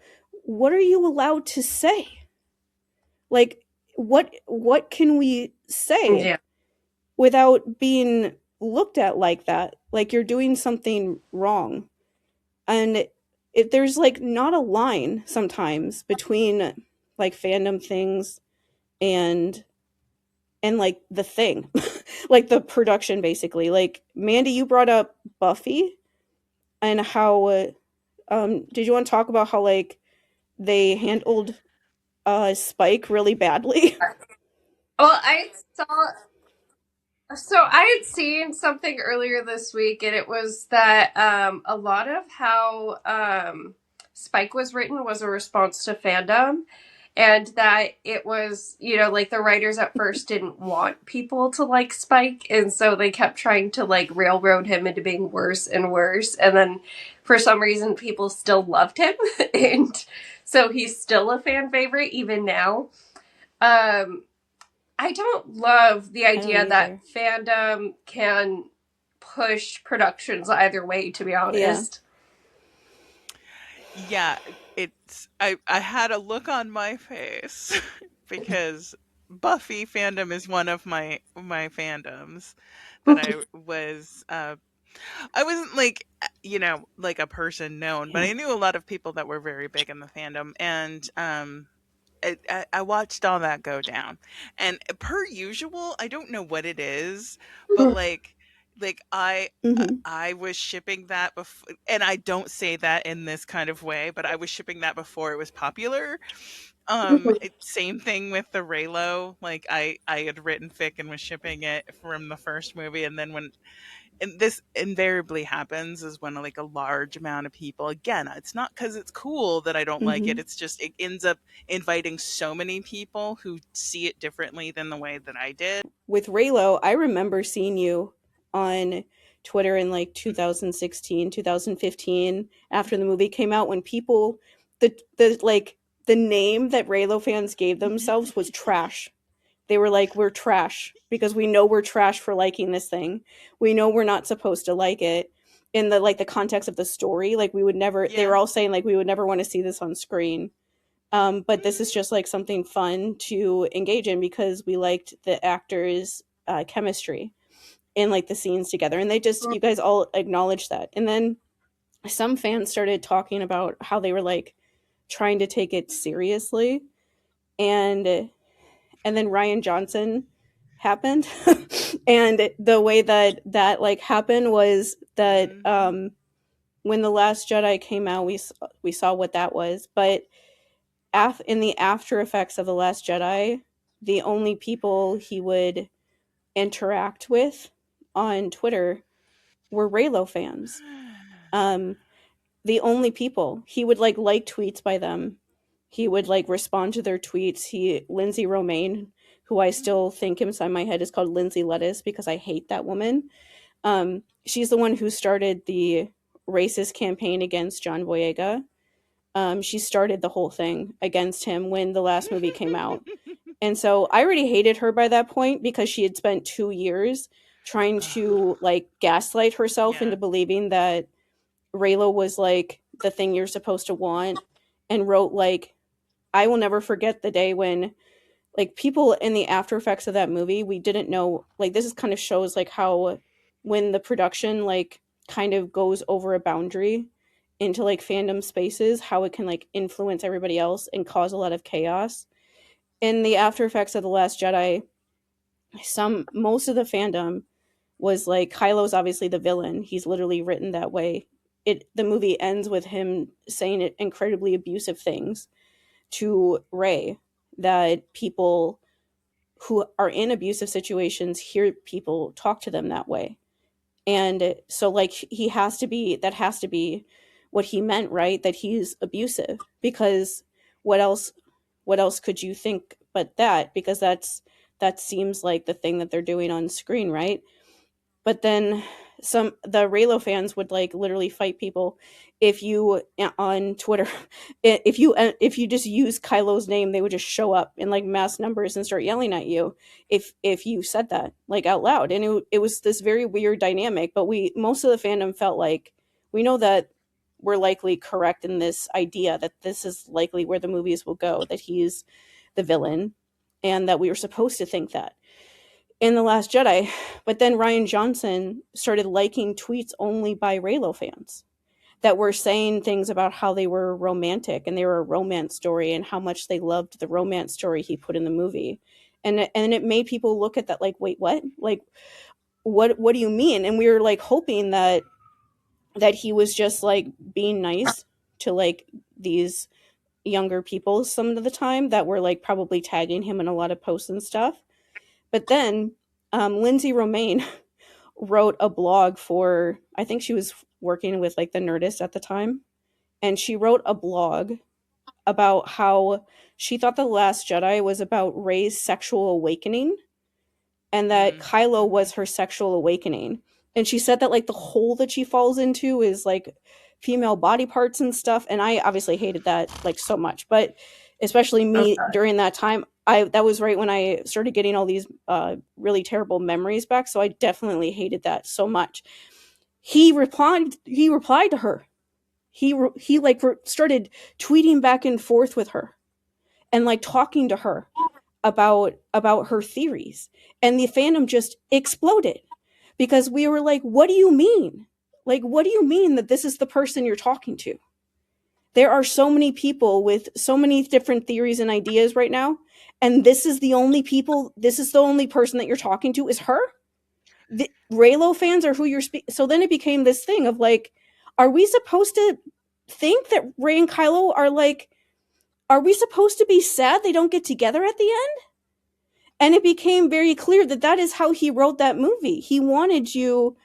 allowed to say? Like, what can we say Yeah. without being looked at like that? Like, you're doing something wrong. And there's, like, not a line sometimes between, like, fandom things and like the thing. Like, the production, basically. Like, Mandy, you brought up Buffy and how did you want to talk about how, like, they handled Spike really badly? Well, I saw. So I had seen something earlier this week, and it was that a lot of how Spike was written was a response to fandom, and that it was, like the writers at first didn't want people to like Spike, and so they kept trying to like railroad him into being worse and worse, and then for some reason people still loved him, and so he's still a fan favorite even now. Um, I don't love the I don't idea that either. fandom can push productions either way, to be Yeah. honest. Yeah, I had a look on my face because Buffy fandom is one of my fandoms that I wasn't like like a person known, but Yeah. I knew a lot of people that were very big in the fandom, and I watched all that go down, and per usual, I don't know what it is, but like Mm-hmm. I was shipping that before, and I don't say that in this kind of way, but I was shipping that before it was popular. Same thing with the Raylo. Like, I had written fic and was shipping it from the first movie, and then when and this invariably happens is when like a large amount of people, again, it's not because it's cool that I don't like it, Mm-hmm. it's just it ends up inviting so many people who see it differently than the way that I did. With Raylo, I remember seeing you on Twitter in, like, 2016, 2015, after the movie came out, when people, the like, the name that Raylo fans gave themselves was trash. They were like, we're trash because we know we're trash for liking this thing. We know we're not supposed to like it. In the, like, the context of the story, like, we would never, they Yeah. were all saying, like, we would never want to see this on screen. But this is just, like, something fun to engage in because we liked the actors' chemistry in, like, the scenes together. And they just, you guys all acknowledged that. And then some fans started talking about how they were, like, trying to take it seriously. And then Ryan Johnson happened. And the way that like happened was that Hmm. when The Last Jedi came out, we saw what that was. But in the after effects of The Last Jedi, the only people he would interact with on Twitter were Raylo fans. Um, the only people he would like tweets by them. He would like respond to their tweets. Lindsay Romaine, who I still think inside my head is called Lindsay Lettuce because I hate that woman. She's the one who started the racist campaign against John Boyega. She started the whole thing against him when the last movie came out. And so I already hated her by that point because she had spent 2 years trying to like gaslight herself Yeah. into believing that Raylo was like the thing you're supposed to want, and wrote like, I will never forget the day when, like, people in the after effects of that movie, we didn't know, like, this is kind of shows like how when the production like kind of goes over a boundary into like fandom spaces, how it can like influence everybody else and cause a lot of chaos. In the after effects of The Last Jedi, most of the fandom was like, Kylo's obviously the villain. He's literally written that way. The movie ends with him saying incredibly abusive things to Rey, that people who are in abusive situations hear people talk to them that way. And so like that has to be what he meant, right? That he's abusive, because what else could you think but that? Because that seems like the thing that they're doing on screen, right? But then the Raylo fans would like literally fight people if you on Twitter, if you just use Kylo's name, they would just show up in like mass numbers and start yelling at you if you said that like out loud. And it was this very weird dynamic. But most of the fandom felt like, we know that we're likely correct in this idea that this is likely where the movies will go, that he's the villain, and that we were supposed to think that in The Last Jedi. But then Rian Johnson started liking tweets only by Raylo fans that were saying things about how they were romantic and they were a romance story, and how much they loved the romance story he put in the movie. And it made people look at that like, wait, what? Like, what do you mean? And we were like hoping that he was just like being nice to like these younger people some of the time that were like probably tagging him in a lot of posts and stuff. But then Lindsay Romaine wrote a blog for, I think she was working with like the Nerdist at the time, and she wrote a blog about how she thought The Last Jedi was about Rey's sexual awakening, and that Kylo was her sexual awakening. And she said that like the hole that she falls into is like female body parts and stuff. And I obviously hated that like so much, but especially me during that time, that was right when I started getting all these really terrible memories back. So I definitely hated that so much. He replied to her. He started tweeting back and forth with her and like talking to her about her theories, and the fandom just exploded because we were like, what do you mean? Like, what do you mean that this is the person you're talking to? There are so many people with so many different theories and ideas right now, and this is the only person that you're talking to is her? The Raylo fans are who you're speaking. So then it became this thing of like, are we supposed to think that Rey and Kylo are like, are we supposed to be sad they don't get together at the end? And it became very clear that that is how he wrote that movie. He wanted you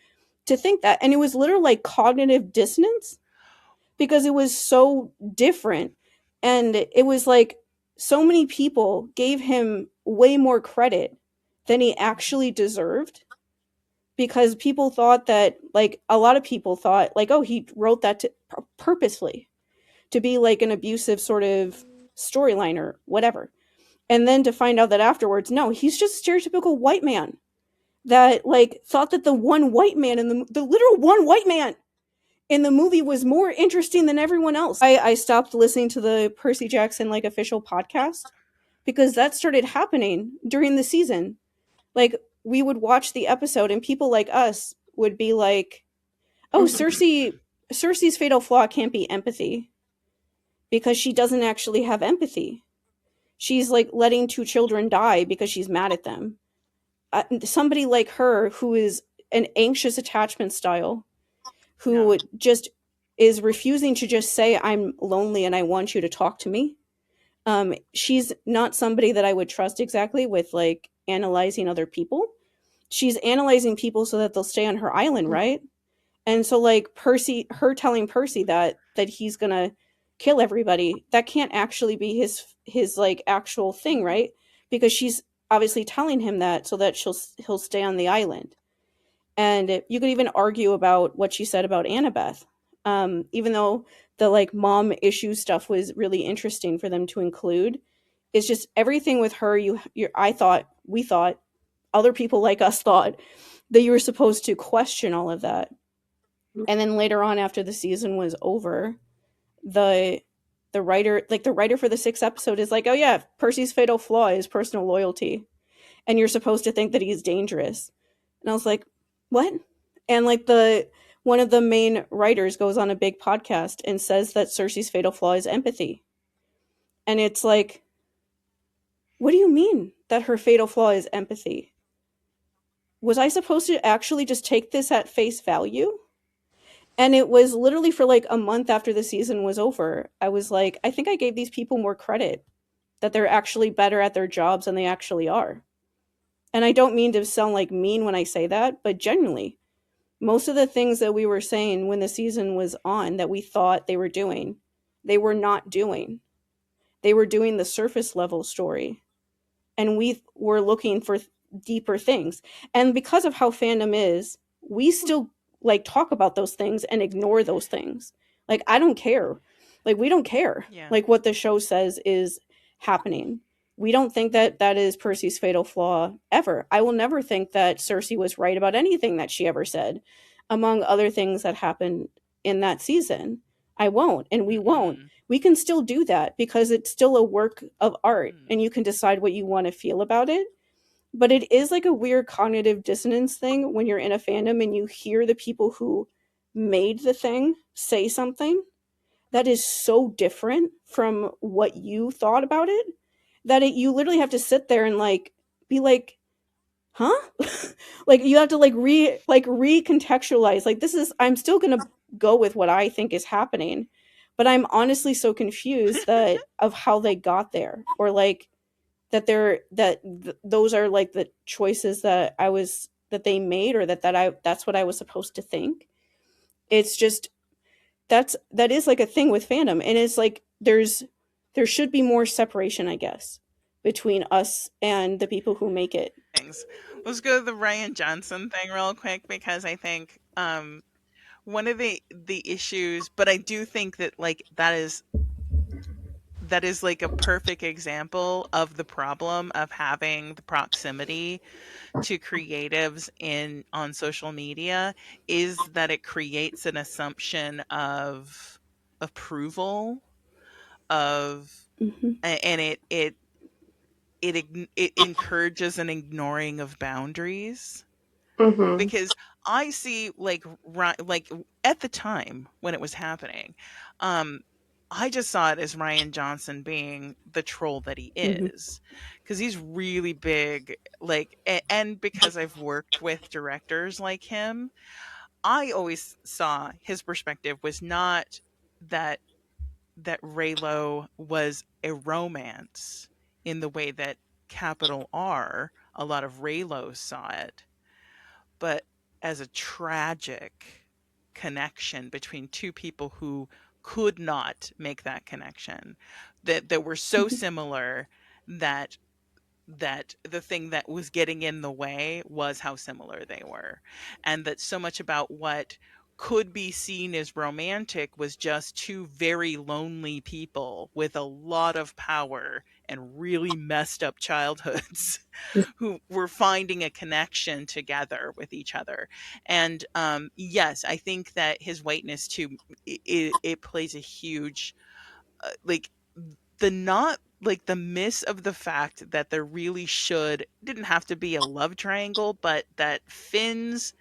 to think that. And it was literally like cognitive dissonance because it was so different. And it was like so many people gave him way more credit than he actually deserved, because people thought that, like, a lot of people thought like, oh, he wrote that purposefully to be like an abusive sort of storyline or whatever. And then to find out that afterwards, no, he's just a stereotypical white man that like thought that the one white man in the literal one white man in the movie was more interesting than everyone else. I stopped listening to the Percy Jackson like official podcast because that started happening during the season. Like, we would watch the episode and people like us would be like, oh, Cersei's fatal flaw can't be empathy because she doesn't actually have empathy. She's like letting two children die because she's mad at them. Somebody like her, who is an anxious attachment style, who just is refusing to just say, I'm lonely and I want you to talk to me. She's not somebody that I would trust exactly with like analyzing other people. She's analyzing people so that they'll stay on her island, right? And so like her telling Percy that he's gonna kill everybody, that can't actually be his like actual thing, right? Because she's obviously telling him that so that he'll stay on the island. And you could even argue about what she said about Annabeth, even though the like mom issue stuff was really interesting for them to include. It's just everything with her. We thought, other people like us thought that you were supposed to question all of that. And then later on, after the season was over, the writer for the 6th episode is like, oh yeah, Percy's fatal flaw is personal loyalty, and you're supposed to think that he's dangerous. And I was like, what? And like one of the main writers goes on a big podcast and says that Cersei's fatal flaw is empathy. And it's like, what do you mean that her fatal flaw is empathy? Was I supposed to actually just take this at face value? And it was literally for like a month after the season was over. I was like, I think I gave these people more credit, that they're actually better at their jobs than they actually are. And I don't mean to sound like mean when I say that, but genuinely, most of the things that we were saying when the season was on that we thought they were doing, they were not doing. They were doing the surface level story. And we were looking for deeper things. And because of how fandom is, we still like talk about those things and ignore those things. Like, I don't care. Like, we don't care. Yeah. Like, what the show says is happening. We don't think that that is Percy's fatal flaw ever. I will never think that Cersei was right about anything that she ever said, among other things that happened in that season. I won't, and we won't. Mm-mm. We can still do that because it's still a work of art Mm. and you can decide what you want to feel about it. But it is like a weird cognitive dissonance thing when you're in a fandom and you hear the people who made the thing say something that is so different from what you thought about it, that you literally have to sit there and like be like, huh? Like, you have to like recontextualize. Like, this is, I'm still gonna go with what I think is happening, but I'm honestly so confused that of how they got there, or like those are like the choices that they made, or that's what I was supposed to think. It's just, that is like a thing with fandom, and it's like there should be more separation, I guess, between us and the people who make it. Things. Let's go to the Ryan Johnson thing real quick, because I think one of the issues, but I do think that like that is like a perfect example of the problem of having the proximity to creatives in on social media, is that it creates an assumption of approval of, Mm-hmm. and it encourages an ignoring of boundaries. Mm-hmm. Because I see like at the time when it was happening, um I just saw it as Ryan Johnson being the troll that he Mm-hmm. is, because he's really big, like, and because I've worked with directors like him, I always saw his perspective was not that Raylo was a romance in the way that capital R a lot of Raylos saw it, but as a tragic connection between two people who could not make that connection, that were so Mm-hmm. similar that the thing that was getting in the way was how similar they were, and that so much about what could be seen as romantic was just two very lonely people with a lot of power and really messed up childhoods who were finding a connection together with each other. And yes, I think that his whiteness too, it plays a huge, like, the not like the miss of the fact that there really should didn't have to be a love triangle, but that Finn's,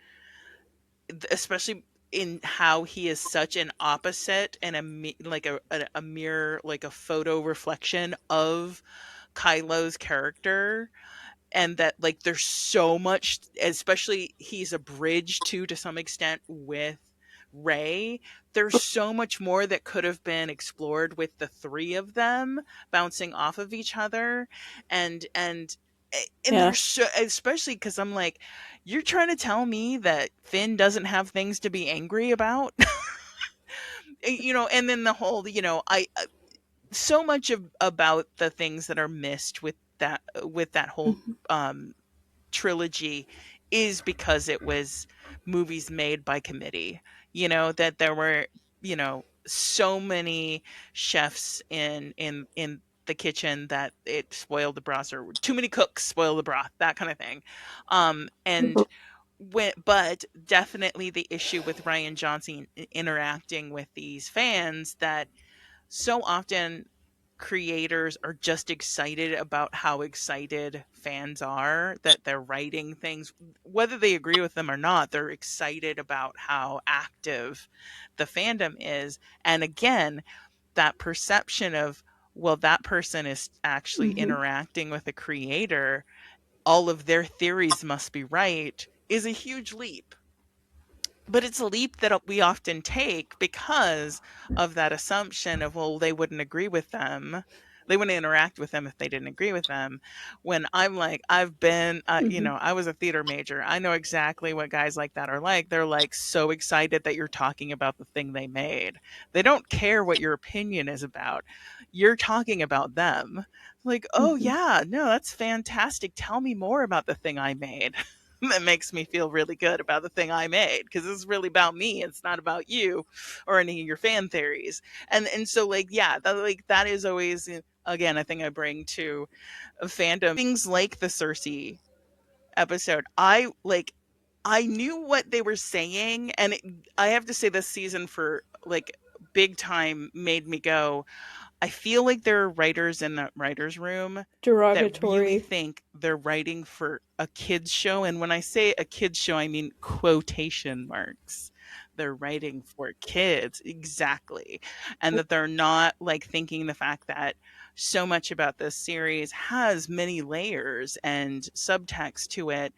especially in how he is such an opposite and like a mirror, like a photo reflection of Kylo's character, and that like there's so much, especially he's a bridge to some extent with Ray. There's so much more that could have been explored with the three of them bouncing off of each other, and Yeah. there's so, especially because I'm like, you're trying to tell me that Finn doesn't have things to be angry about. And then the whole, I so much about the things that are missed with that whole Mm-hmm. um trilogy is because it was movies made by committee. That there were, so many chefs in the kitchen that it spoiled the broth, or too many cooks spoil the broth, that kind of thing. And but definitely the issue with Ryan Johnson interacting with these fans, that so often creators are just excited about how excited fans are that they're writing things, whether they agree with them or not. They're excited about how active the fandom is. And again, that perception of, well, that person is actually Mm-hmm. interacting with a creator, all of their theories must be right, is a huge leap. But it's a leap that we often take because of that assumption of, well, they wouldn't agree with them. They wouldn't interact with them if they didn't agree with them. When I'm like, I've been, Mm-hmm. I was a theater major. I know exactly what guys like that are like. They're like so excited that you're talking about the thing they made. They don't care what your opinion is about. You're talking about them. Like, oh, Mm-hmm. yeah, no, that's fantastic. Tell me more about the thing I made. That makes me feel really good about the thing I made, because this is really about me. It's not about you or any of your fan theories. And so like, yeah, that is always, again, I think I bring to a fandom things like the Cersei episode. I knew what they were saying, and I have to say this season for like big time made me go, I feel like there are writers in the writers' room that really Derogatory. think they're writing for a kids show. And when I say a kids show, I mean quotation marks. They're writing for kids, exactly. And that they're not like thinking the fact that so much about this series has many layers and subtext to it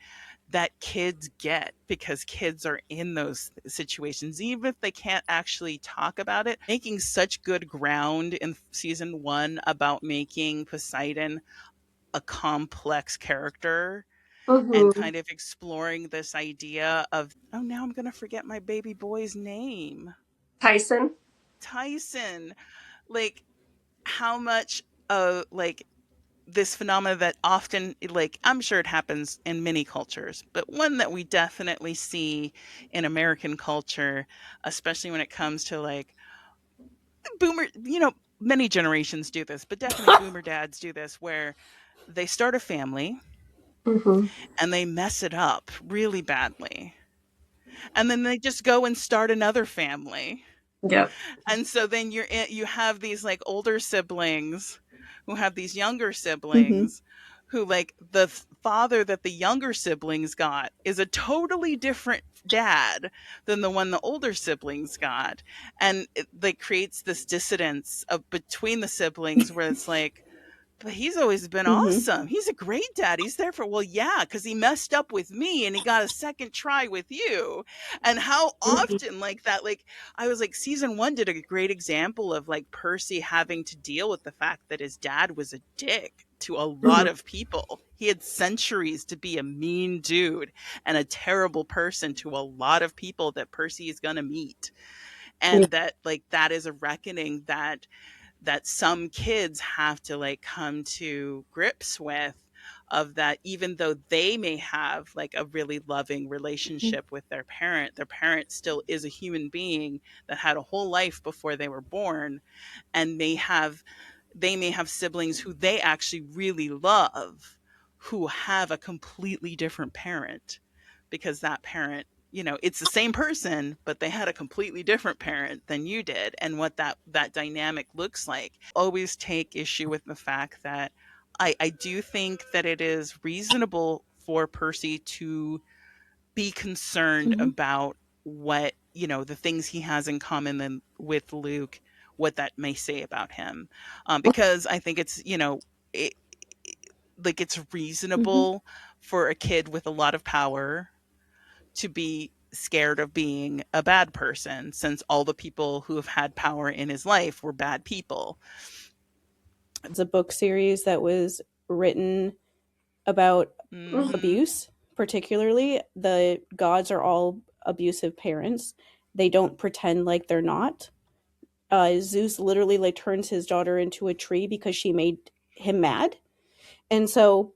that kids get, because kids are in those situations, even if they can't actually talk about it. Making such good ground in season one about making Poseidon a complex character, and Mm-hmm. kind of exploring this idea of, oh, now I'm going to forget my baby boy's name. Tyson. Tyson. Like, how much like this phenomena that often, like, I'm sure it happens in many cultures, but one that we definitely see in American culture, especially when it comes to like boomer, many generations do this, but definitely boomer dads do this, where they start a family Mm-hmm. and they mess it up really badly. And then they just go and start another family. Yep. And so then you have these like older siblings who have these younger Mm-hmm. siblings who, like, the father that the younger siblings got is a totally different dad than the one the older siblings got. And it like creates this dissidence of between the siblings where it's like, but he's always been Mm-hmm. awesome. He's a great dad. He's there for, well, yeah, because he messed up with me and he got a second try with you. And how Mm-hmm. often, like that, like, I was like, season one did a great example of like Percy having to deal with the fact that his dad was a dick to a lot Mm-hmm. of people. He had centuries to be a mean dude and a terrible person to a lot of people that Percy is going to meet. Yeah. And that, like, that is a reckoning that some kids have to like come to grips with, of that, even though they may have like a really loving relationship with their parent still is a human being that had a whole life before they were born, and they may have siblings who they actually really love, who have a completely different parent, because that parent, it's the same person, but they had a completely different parent than you did, and what that dynamic looks like. Always take issue with the fact that I do think that it is reasonable for Percy to be concerned Mm-hmm. about what, the things he has in common with Luke, what that may say about him. Because I think it's, it, like, it's Mm-hmm. reasonable for a kid with a lot of power to be scared of being a bad person, since all the people who have had power in his life were bad people. It's a book series that was written about Hmm. abuse, particularly. The gods are all abusive parents. They don't pretend like they're not. Zeus literally like turns his daughter into a tree because she made him mad. And so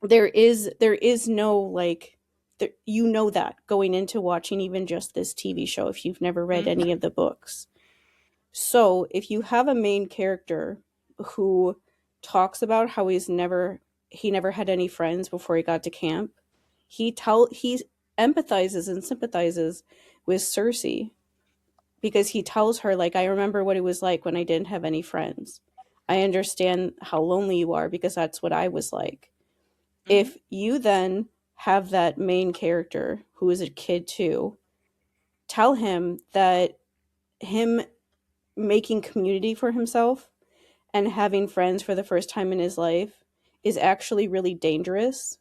there is no like there, you know that going into watching even just this TV show if you've never read Hmm. any of the books. So if you have a main character who talks about how he never had any friends before he got to camp, he empathizes and sympathizes with Cersei because he tells her like I remember what it was like when I didn't have any friends. I understand how lonely you are because that's what I was like. Hmm. If you then have that main character who is a kid too, tell him that him making community for himself and having friends for the first time in his life is actually really dangerous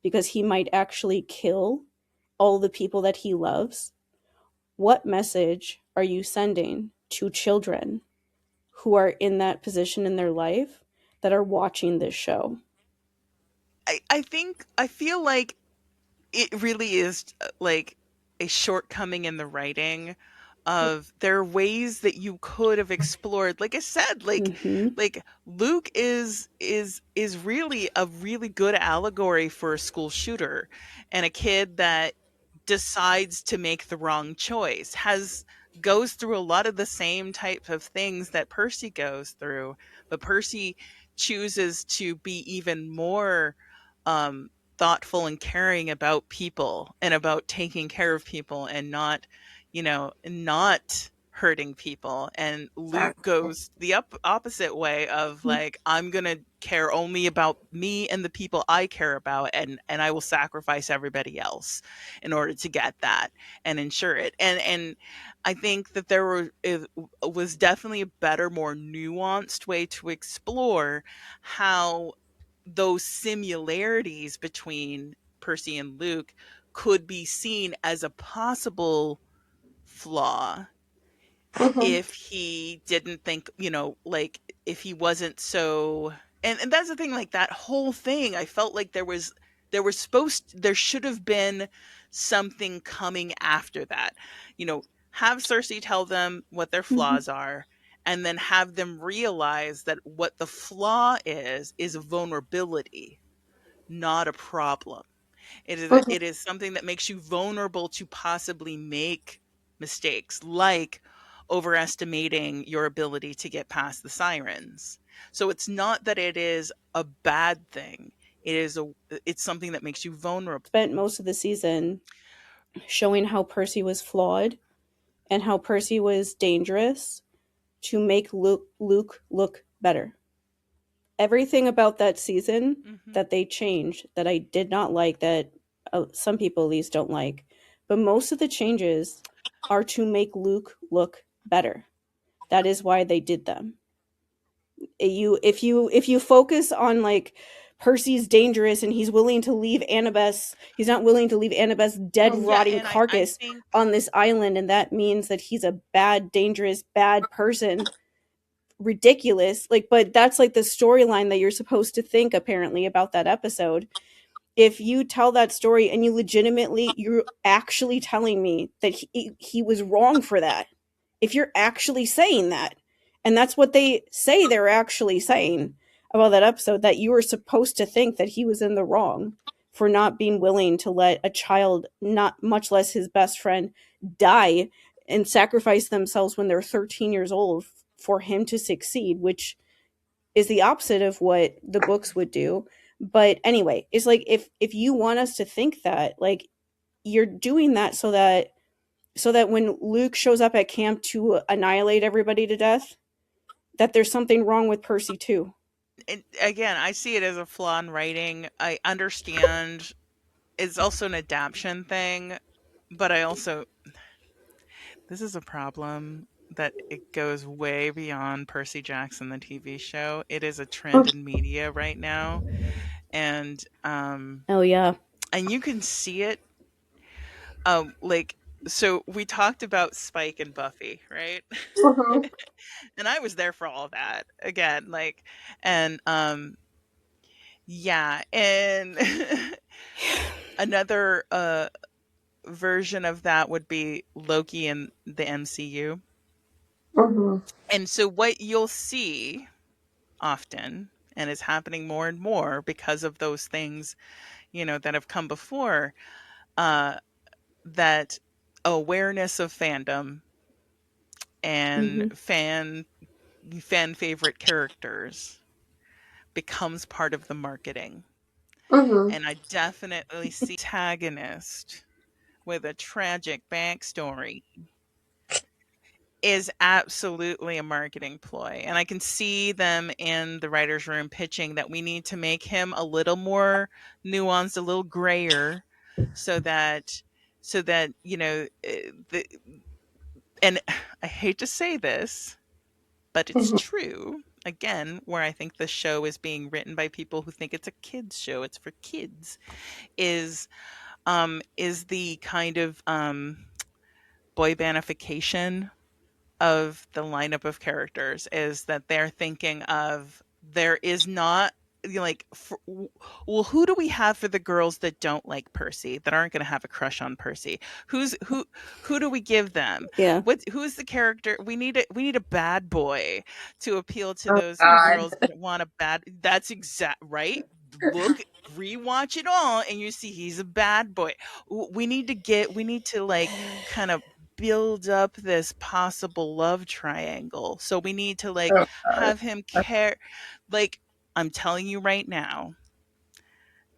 because he might actually kill all the people that he loves. What message are you sending to children who are in that position in their life that are watching this show? I feel like it really is like a shortcoming in the writing of there are ways that you could have explored, like I said, Mm-hmm. like Luke is really a really good allegory for a school shooter and a kid that decides to make the wrong choice, has goes through a lot of the same type of things that Percy goes through, but Percy chooses to be even more um thoughtful and caring about people and about taking care of people and not, not hurting people. And Luke Exactly. goes the opposite way of like, I'm going to care only about me and the people I care about, and I will sacrifice everybody else in order to get that and ensure it. And I think that it was definitely a better, more nuanced way to explore how those similarities between Percy and Luke could be seen as a possible flaw Hmm. if he didn't think, like if he wasn't so. And that's the thing, like that whole thing, I felt like there should have been something coming after that. Have Cersei tell them what their Mm-hmm. flaws are, and then have them realize that what the flaw is a vulnerability, not a problem. It is something that makes you vulnerable to possibly make mistakes, like overestimating your ability to get past the sirens. So it's not that it is a bad thing. It's something that makes you vulnerable. Spent most of the season showing how Percy was flawed and how Percy was dangerous to make Luke look better. Everything about that season Hmm. that they changed that I did not like, that some people at least don't like, but most of the changes are to make Luke look better. That is why they did them. If you focus on like Percy's dangerous and he's willing to leave Annabeth, he's not willing to leave Annabeth's dead Yeah, rotting and I carcass think on this island, and that means that he's a bad, dangerous, bad person. Ridiculous. Like, but that's like the storyline that you're supposed to think apparently about that episode. If you tell that story and you're actually telling me that he was wrong for that, if you're actually saying that, and that's what they say they're actually saying about that episode, that you were supposed to think that he was in the wrong for not being willing to let a child, not much less his best friend, die and sacrifice themselves when they're 13 years old for him to succeed, which is the opposite of what the books would do. But anyway, it's like if you want us to think that, like, you're doing that so that when Luke shows up at camp to annihilate everybody to death, that there's something wrong with Percy too. again, I see it as a flaw in writing. I understand it's also an adaptation thing, but I also, this is a problem that it goes way beyond Percy Jackson the TV show. It is a trend in media right now, and Oh yeah. you can see it. Like, so we talked about Spike and Buffy, right? Hmm. And I was there for all of that again, like, and yeah, and another version of that would be Loki in the MCU. Hmm. And so what you'll see often, and is happening more and more because of those things, that have come before, uh, that awareness of fandom and Mm-hmm. fan favorite characters becomes part of the marketing. Hmm. And I definitely see antagonist with a tragic backstory is absolutely a marketing ploy. And I can see them in the writer's room pitching that we need to make him a little more nuanced, a little grayer, so that the and I hate to say this, but it's Mhm. true. Again, where I think the show is being written by people who think it's a kids show, it's for kids, is the kind of boy bandification of the lineup of characters, is that they're thinking of, there is not, like, well, who do we have for the girls that don't like Percy, that aren't going to have a crush on Percy? Who do we give them? Yeah. Who's the character? We need a bad boy to appeal to Oh those God. girls that want a bad. That's exact right. Look, rewatch it all, and you see he's a bad boy. We need to like kind of build up this possible love triangle. So we need to like Oh God. have him care. Like, I'm telling you right now,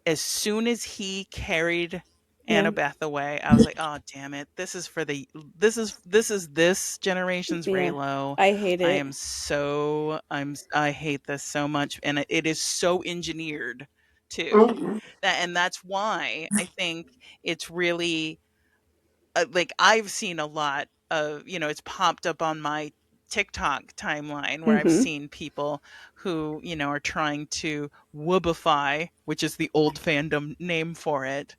as soon as he carried Yeah. Annabeth away, I was like, oh damn it. This generation's Yeah. Raylo. I hate I it. am so I hate this so much. And it is so engineered too. Mhm. And that's why I think it's really like, I've seen a lot of, it's popped up on my TikTok timeline where I've Mm-hmm. seen people who, are trying to woobify, which is the old fandom name for it,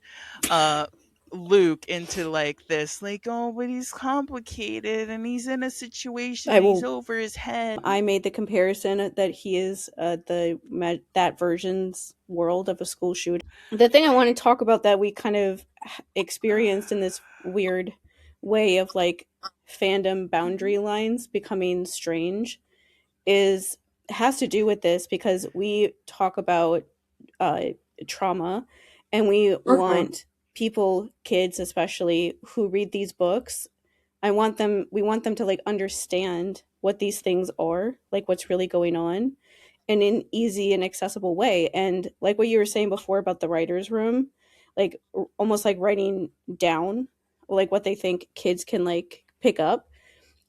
uh, Luke into like this, like, oh, but he's complicated and he's in a situation I and he's will. over his head. I made the comparison that he is that version's world of a school shooter. The thing I want to talk about that we kind of experienced in this weird way of like fandom boundary lines becoming strange is has to do with this because we talk about uh, trauma and we Mhm. want people, kids especially, who read these books. We want them to like understand what these things are, like what's really going on in an easy and accessible way. And like what you were saying before about the writer's room, like almost like writing down like what they think kids can like pick up.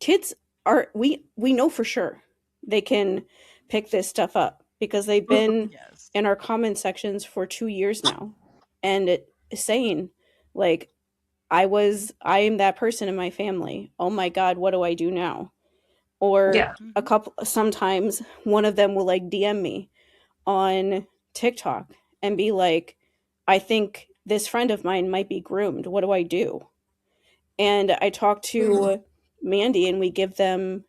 Kids are we know for sure they can pick this stuff up because they've Mhm. been Yes. in our comment sections for 2 years now and saying like I am that person in my family. Oh my god, what do I do now? Or Yeah. a Hmm. couple sometimes one of them will like DM me on TikTok and be like, I think this friend of mine might be groomed. What do I do? And I talk Mhm. to Mandy and we give them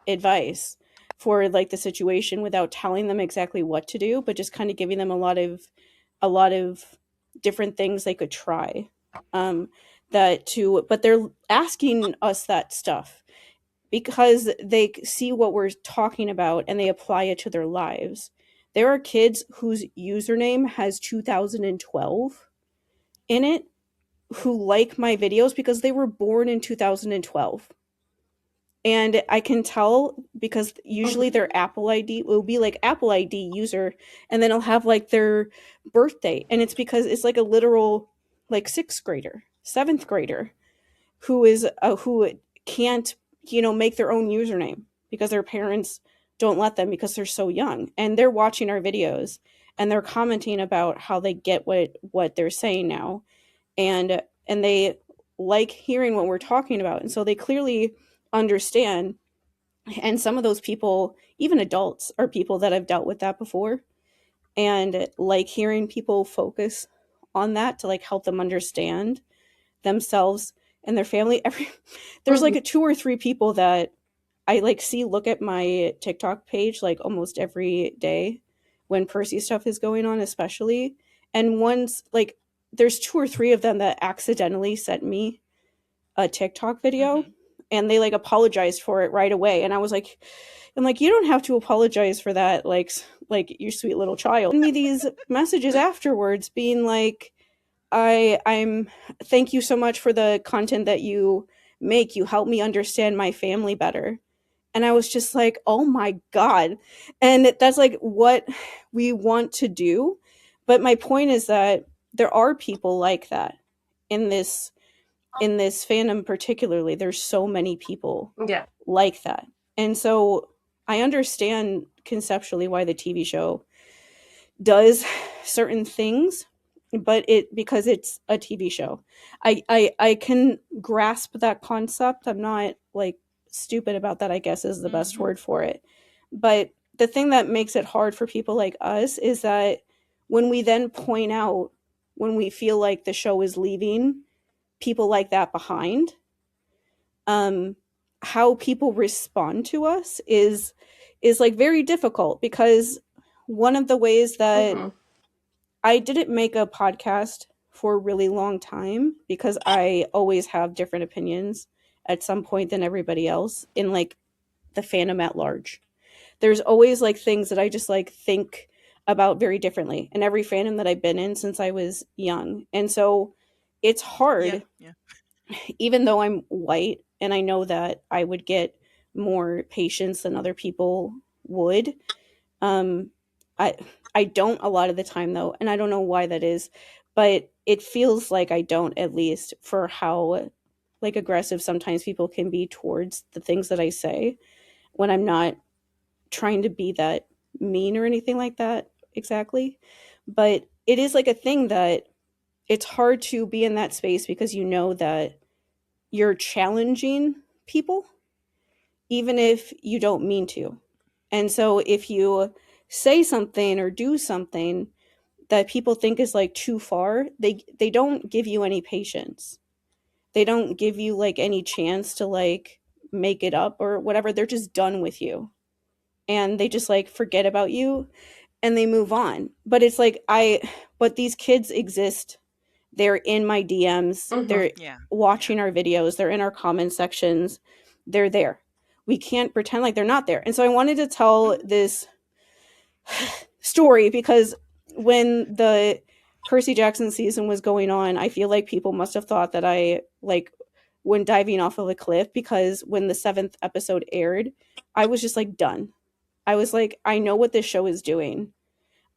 advice for like the situation without telling them exactly what to do, but just kind of giving them a lot of different things they could try. Um, but they're asking us that stuff because they see what we're talking about and they apply it to their lives. There are kids whose username has 2012 in it who like my videos because they were born in 2012. And I can tell because usually Mhm. their Apple ID will be like Apple ID user, and then it'll have like their birthday. And it's because it's like a literal like sixth grader, seventh grader who can't make their own username because their parents don't let them because they're so young, and they're watching our videos and they're commenting about how they get what they're saying now, and they like hearing what we're talking about, and so they clearly understand. And some of those people, even adults, are people that I've dealt with that before, and like hearing people focus on that to like help them understand themselves and their family. There's Mhm. like 2 or 3 people that I like see look at my TikTok page like almost every day when Percy stuff is going on, especially. And one's like, there's 2 or 3 of them that accidentally sent me a TikTok video Hmm. and they like apologized for it right away. And I was like, I'm like, you don't have to apologize for that, like you sweet little child. Send me these messages afterwards being like, I'm thank you so much for the content that you make. You help me understand my family better. And I was just like, oh my God. And that's like what we want to do. But my point is that there are people like that in this in this fandom particularly, there's so many people Yeah. like that. And so I understand conceptually why the TV show does certain things, but because it's a TV show. I can grasp that concept. I'm not like stupid about that, I guess is the best word for it. But the thing that makes it hard for people like us is that when we then point out when we feel like the show is leaving people like that behind, um how people respond to us is like very difficult, because one of the ways that Mm-hmm. I didn't make a podcast for a really long time because I always have different opinions at some point than everybody else in like the fandom at large. There's always like things that I just like think about very differently in every fandom that I've been in since I was young. And so it's Yeah, hard, yeah. even though I'm white and I know that I would get more patience than other people would. Um, I I don't a lot of the time though, and I don't know why that is, but it feels like I don't, at least for how like aggressive sometimes people can be towards the things that I say when I'm not trying to be that mean or anything like that exactly. But it is like a thing that it's hard to be in that space because you know that you're challenging people even if you don't mean to. And so if you say something or do something that people think is like too far, they don't give you any patience. They don't give you like any chance to like make it up or whatever. They're just done with you. And they just like forget about you and they move on. But it's like but these kids exist. They're in my DMs. Mm-hmm. They're Yeah, yeah. watching our videos. They're in our comment sections. They're there. We can't pretend like they're not there. And so I wanted to tell Mhm. this story because when the Percy Jackson season was going on, I feel like people must have thought that I like went diving off of a cliff, because when the 7th episode aired, I was just like done. I was like, I know what this show is doing.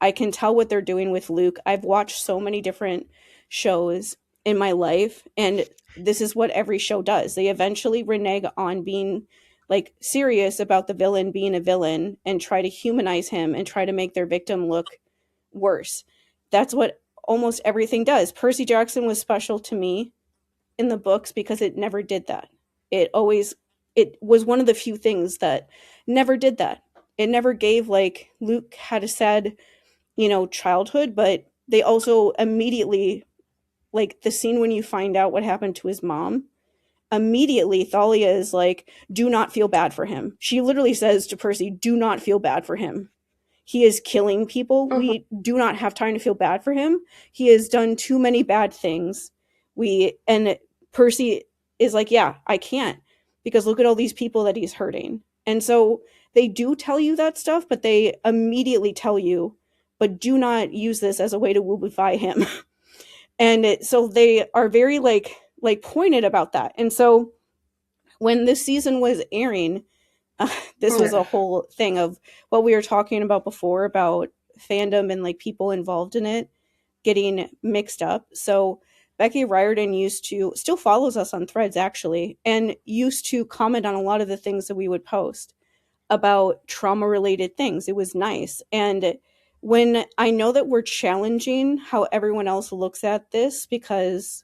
I can tell what they're doing with Luke. I've watched so many different shows in my life, and this is what every show does. They eventually renege on being like serious about the villain being a villain and try to humanize him and try to make their victim look worse. That's what almost everything does. Percy Jackson was special to me in the books because it never did that. It was one of the few things that never did that. It never gave like Luke had a sad, childhood, but they also immediately, like the scene when you find out what happened to his mom, immediately Thalia is like, do not feel bad for him. She literally says to Percy, do not feel bad for him. He is killing people. Mm-hmm. We do not have time to feel bad for him. He has done too many bad things. And Percy is like, yeah, I can't, because look at all these people that he's hurting. And so they do tell you that stuff, but they immediately tell you, but do not use this as a way to woobify him. So they are very like pointed about that. And so when this season was airing, uh, this was Yeah. a whole thing of what we were talking about before about fandom and like people involved in it getting mixed up. So Becky Riordan used to still follows us on Threads actually, and used to comment on a lot of the things that we would post about trauma related things. It was nice. And when I know that we're challenging how everyone else looks at this, because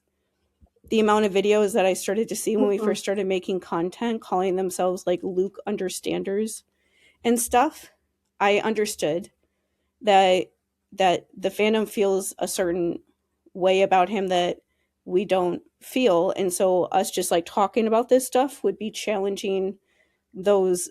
the amount of videos that I started to see when we Mm-hmm. first started making content calling themselves like Luke understanders and stuff, I understood that the fandom feels a certain way about him that we don't feel, and so us just like talking about this stuff would be challenging those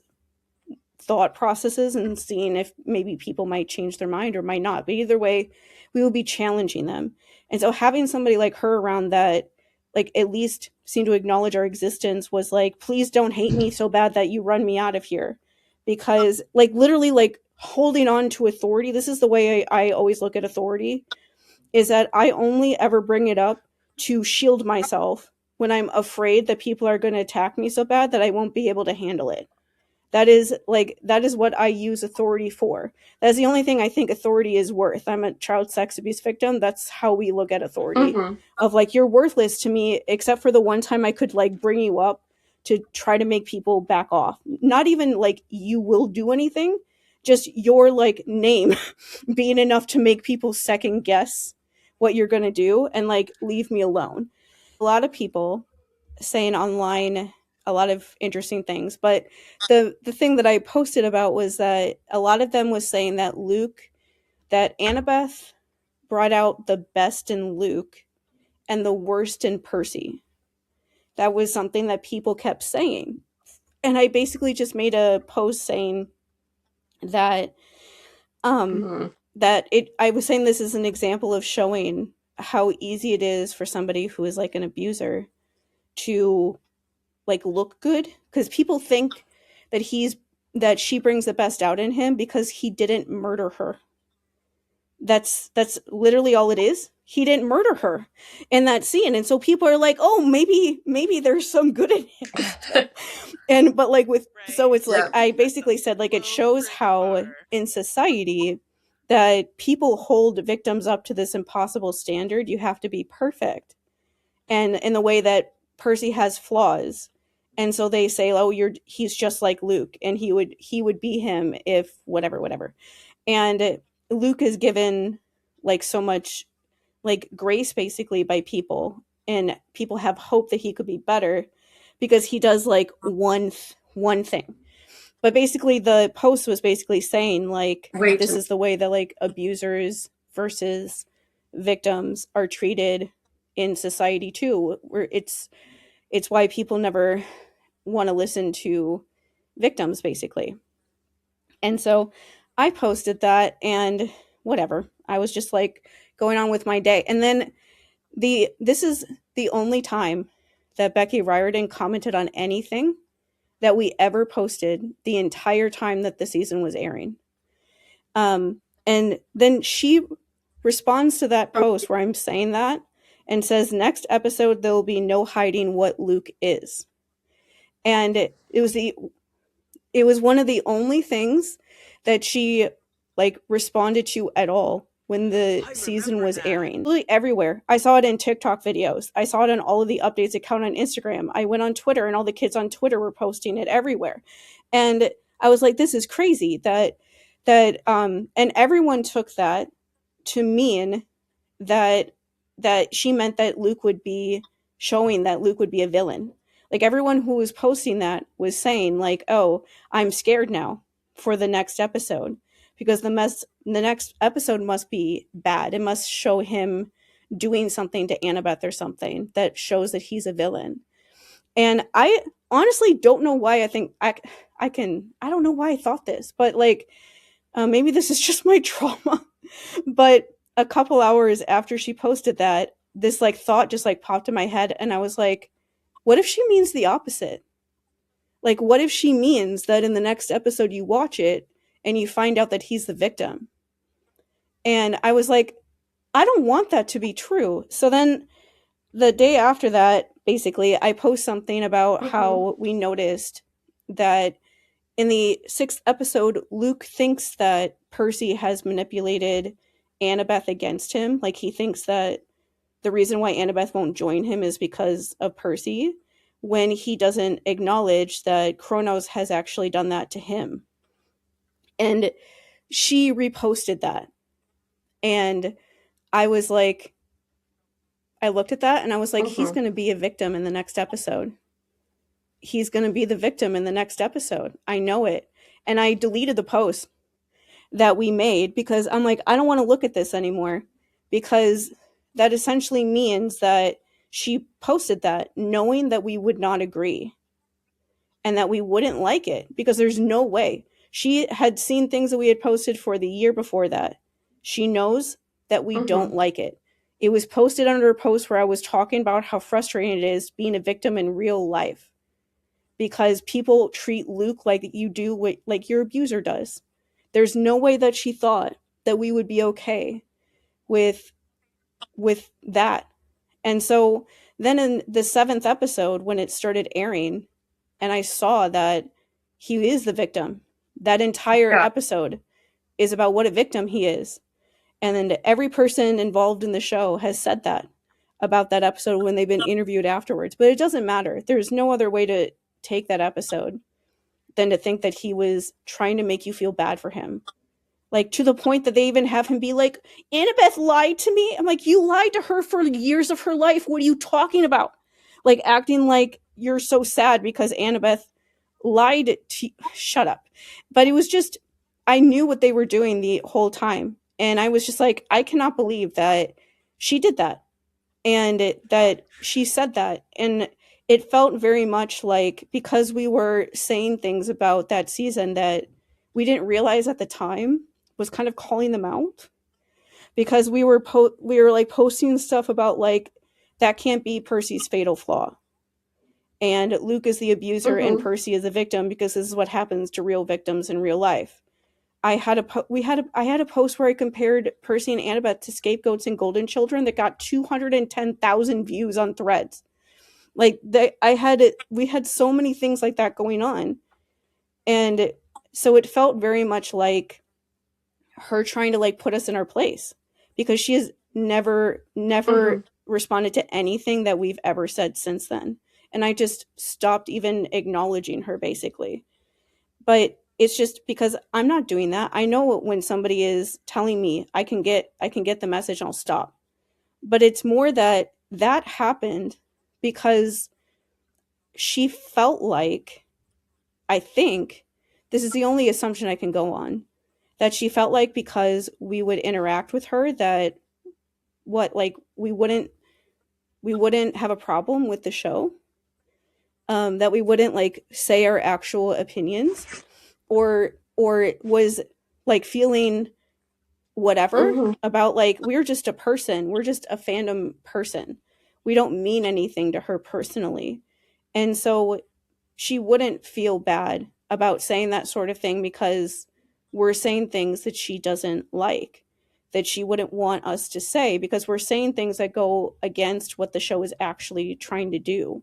thought processes and seeing if maybe people might change their mind or might not. But either way, we will be challenging them. And so having somebody like her around that like at least seemed to acknowledge our existence was like, please don't hate me so bad that you run me out of here. Because like literally like holding on to authority, this is the way I always look at authority, is that I only ever bring it up to shield myself when I'm afraid that people are going to attack me so bad that I won't be able to handle it. That is what I use authority for. That's the only thing I think authority is worth. I'm a child sex abuse victim. That's how we look at authority. Mm-hmm. Of like, you're worthless to me, except for the one time I could like bring you up to try to make people back off. Not even like you will do anything, just your like name being enough to make people second guess what you're going to do and like leave me alone. A lot of people saying online a lot of interesting things, but the thing that I posted about was that a lot of them was saying that Annabeth brought out the best in Luke and the worst in Percy. That was something that people kept saying. And I basically just made a post saying that Mm-hmm. I was saying this is an example of showing how easy it is for somebody who is like an abuser to like look good, because people think that she brings the best out in him because he didn't murder her. That's literally all it is. He didn't murder her in that scene, and so people are like, oh, maybe there's some good in him. And but like with Right. so it's like Yeah. I basically said like it shows how in society that people hold victims up to this impossible standard. You have to be perfect, and in the way that Percy has flaws, and so they say, oh, he's just like Luke, and he would be him if whatever, and Luke is given like so much like grace basically by people, and people have hope that he could be better because he does like one thing. But basically the post was basically saying like Way this too. is the way that like abusers versus victims are treated in society too, where it's why people never want to listen to victims basically. And so I posted that, and whatever, I was just like going on with my day. And then this is the only time that Becky Riordan commented on anything that we ever posted the entire time that the season was airing. And then she responds to that post where I'm saying that and says, next episode, there will be no hiding what Luke is. And it was one of the only things that she like responded to at all when the season was airing. Literally everywhere. I saw it in TikTok videos. I saw it on all of the updates account on Instagram. I went on Twitter and all the kids on Twitter were posting it everywhere. And I was like, this is crazy and everyone took that to mean that she meant that Luke would be showing that Luke would be a villain. Like everyone who was posting that was saying like, "Oh, I'm scared now for the next episode because the next episode must be bad. It must show him doing something to Annabeth or something that shows that he's a villain." And I honestly don't know why I don't know why I thought this, but like maybe this is just my trauma. But a couple hours after she posted that, this like thought just like popped in my head, and I was like, what if she means the opposite? Like, what if she means that in the next episode you watch it and you find out that he's the victim? And I was like, I don't want that to be true. So then the day after that, basically, I post something about how we noticed that in the 6th episode, Luke thinks that Percy has manipulated Annabeth against him. Like, he thinks that the reason why Annabeth won't join him is because of Percy, when he doesn't acknowledge that Kronos has actually done that to him. And she reposted that. And I was like, I looked at that and I was like, he's going to be a victim in the next episode. He's going to be the victim in the next episode. I know it. And I deleted the post that we made because I'm like, I don't want to look at this anymore, because that essentially means that she posted that knowing that we would not agree and that we wouldn't like it, because there's no way. She had seen things that we had posted for the year before that. She knows that we don't like it. It was posted under a post where I was talking about how frustrating it is being a victim in real life, because people treat Luke like you do what like your abuser does. There's no way that she thought that we would be okay with that. And so then in the 7th episode, when it started airing and I saw that he is the victim. That entire Yeah. episode is about what a victim he is. And then every person involved in the show has said that about that episode when they've been interviewed afterwards. But it doesn't matter. There's no other way to take that episode than to think that he was trying to make you feel bad for him. Like, to the point that they even have him be like, Annabeth lied to me. I'm like, you lied to her for years of her life. What are you talking about? Like, acting like you're so sad because Annabeth lied to you. Shut up. But it was just, I knew what they were doing the whole time. And I was just like, I cannot believe that she did that. And that she said that. And it felt very much like, because we were saying things about that season that we didn't realize at the time, was kind of calling them out, because we were like posting stuff about like, that can't be Percy's fatal flaw, and Luke is the abuser and Percy is the victim because this is what happens to real victims in real life. I had a post where I compared Percy and Annabeth to scapegoats and golden children that got 210,000 views on Threads. Like, we had so many things like that going on, and so it felt very much like her trying to like put us in our place, because she has never responded to anything that we've ever said since then. And I just stopped even acknowledging her, basically. But it's just because I'm not doing that. I know when somebody is telling me I can get the message, and I'll stop. But it's more that happened because she felt like, I think this is the only assumption I can go on, that she felt like because we would interact with her, that we wouldn't have a problem with the show, that we wouldn't like say our actual opinions, or was like feeling whatever about like, we're just a person, we're just a fandom person, we don't mean anything to her personally. And so she wouldn't feel bad about saying that sort of thing, because we're saying things that she doesn't like, that she wouldn't want us to say, because we're saying things that go against what the show is actually trying to do.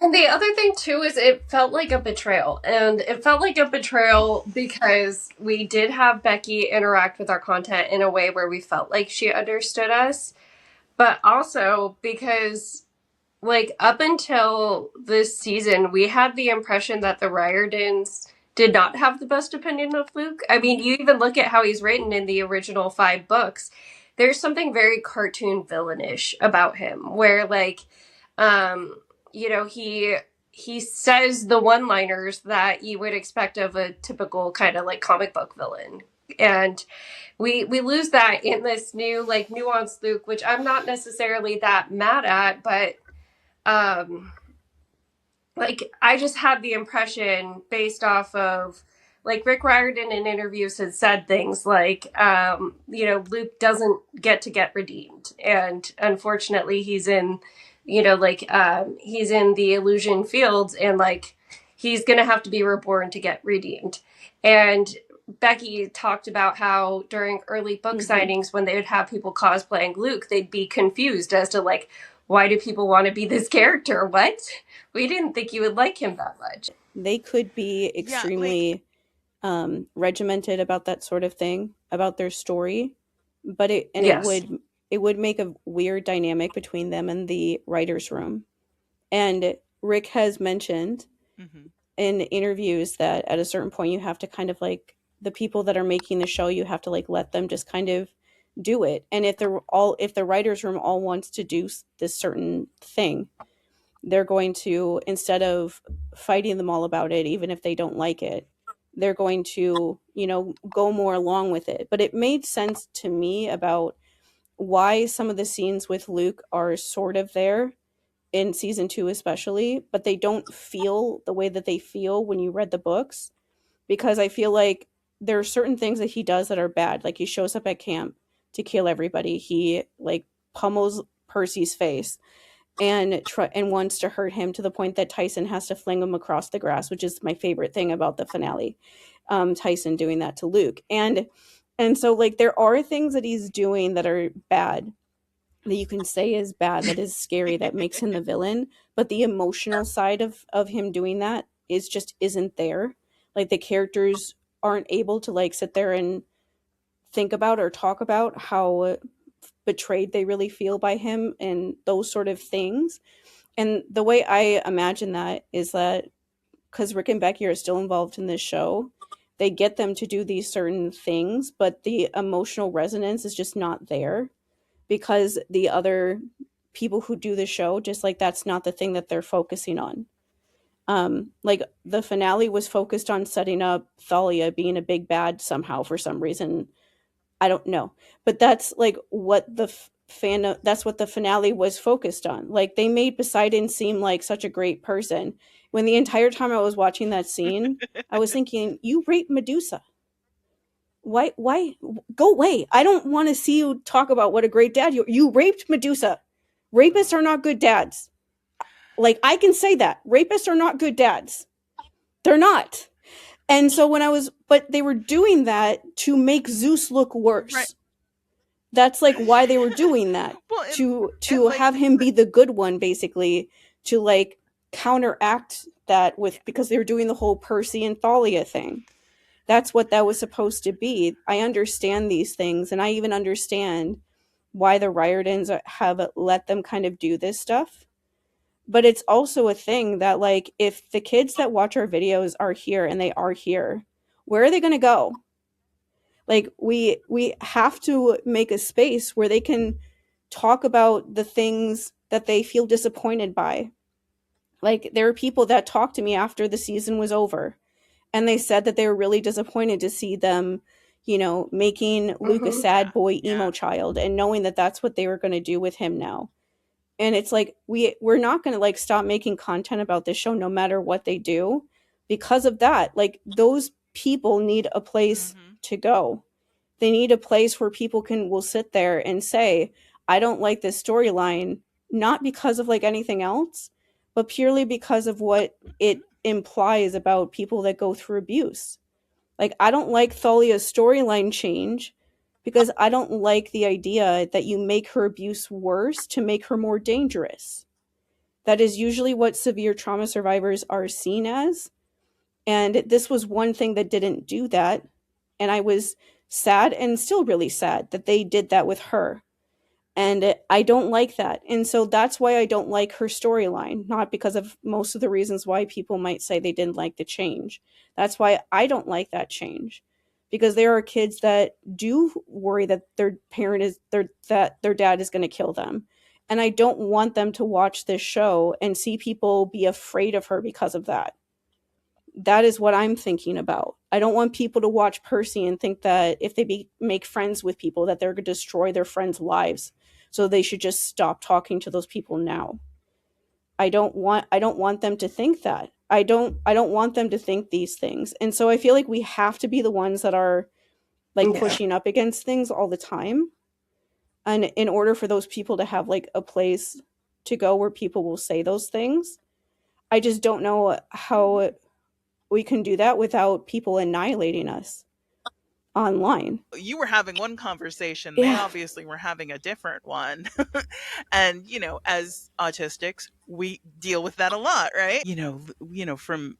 And the other thing too is it felt like a betrayal. And it felt like a betrayal because we did have Becky interact with our content in a way where we felt like she understood us. But also because, like, up until this season, we had the impression that the Riordans did not have the best opinion of Luke. I mean, you even look at how he's written in the original 5 books. There's something very cartoon villainish about him, where like, you know, he says the one-liners that you would expect of a typical kind of like comic book villain. And we lose that in this new like nuanced Luke, which I'm not necessarily that mad at, but like, I just had the impression based off of like Rick Riordan in interviews had said things like, you know, Luke doesn't get redeemed. And unfortunately he's in, you know, like, he's in the illusion fields, and like, he's going to have to be reborn to get redeemed. And Becky talked about how during early book signings, when they would have people cosplaying Luke, they'd be confused as to like, why do people want to be this character? What? We didn't think you would like him that much. They could be extremely regimented about that sort of thing, about their story, but it would make a weird dynamic between them and the writer's room. And Rick has mentioned in interviews that at a certain point you have to kind of like, the people that are making the show, you have to like let them just kind of do it. And if the writer's room all wants to do this certain thing, they're going to, instead of fighting them all about it, even if they don't like it, they're going to, you know, go more along with it. But it made sense to me about why some of the scenes with Luke are sort of there in season 2 especially, but they don't feel the way that they feel when you read the books, because I feel like there are certain things that he does that are bad. Like, he shows up at camp to kill everybody. He like pummels Percy's face and wants to hurt him to the point that Tyson has to fling him across the grass, which is my favorite thing about the finale. Tyson doing that to Luke. And so like, there are things that he's doing that are bad, that you can say is bad, that is scary, that makes him the villain. But the emotional side of him doing that isn't there. Like the characters aren't able to like sit there and think about or talk about how betrayed they really feel by him and those sort of things. And the way I imagine that is that because Rick and Becky are still involved in this show, they get them to do these certain things, but the emotional resonance is just not there because the other people who do the show, just like that's not the thing that they're focusing on. Like the finale was focused on setting up Thalia being a big bad somehow for some reason. I don't know, but that's like what the that's what the finale was focused on. Like they made Poseidon seem like such a great person when the entire time I was watching that scene, I was thinking, you raped Medusa. Why go away? I don't want to see you talk about what a great dad you raped Medusa. Rapists are not good dads. Like I can say that. Rapists are not good dads. They're not. And so but they were doing that to make Zeus look worse. Right. That's like why they were doing that. Well, to like, have him be the good one, basically, to like counteract that with, because they were doing the whole Percy and Thalia thing. That's what that was supposed to be. I understand these things, and I even understand why the Riordans have let them kind of do this stuff. But it's also a thing that, like, if the kids that watch our videos are here, and they are here, where are they going to go? Like, we have to make a space where they can talk about the things that they feel disappointed by. Like, there are people that talked to me after the season was over, and they said that they were really disappointed to see them, you know, making Luke a sad boy emo child, and knowing that that's what they were going to do with him now. And it's like, we're not going to like stop making content about this show no matter what they do because of that. Like, those people need a place to go. They need a place where people will sit there and say, I don't like this storyline, not because of like anything else, but purely because of what it implies about people that go through abuse. Like, I don't like Thalia's storyline change because I don't like the idea that you make her abuse worse to make her more dangerous. That is usually what severe trauma survivors are seen as. And this was one thing that didn't do that. And I was sad, and still really sad, that they did that with her. And I don't like that. And so that's why I don't like her storyline, not because of most of the reasons why people might say they didn't like the change. That's why I don't like that change. Because there are kids that do worry that their dad is going to kill them. And I don't want them to watch this show and see people be afraid of her because of that. That is what I'm thinking about. I don't want people to watch Percy and think that if they make friends with people that they're going to destroy their friends' lives. So they should just stop talking to those people now. I don't want them to think that. I don't want them to think these things. And so I feel like we have to be the ones that are like pushing up against things all the time. And in order for those people to have like a place to go where people will say those things, I just don't know how we can do that without people annihilating us online. You were having one conversation, they obviously were having a different one. And, you know, as autistics, we deal with that a lot, right? From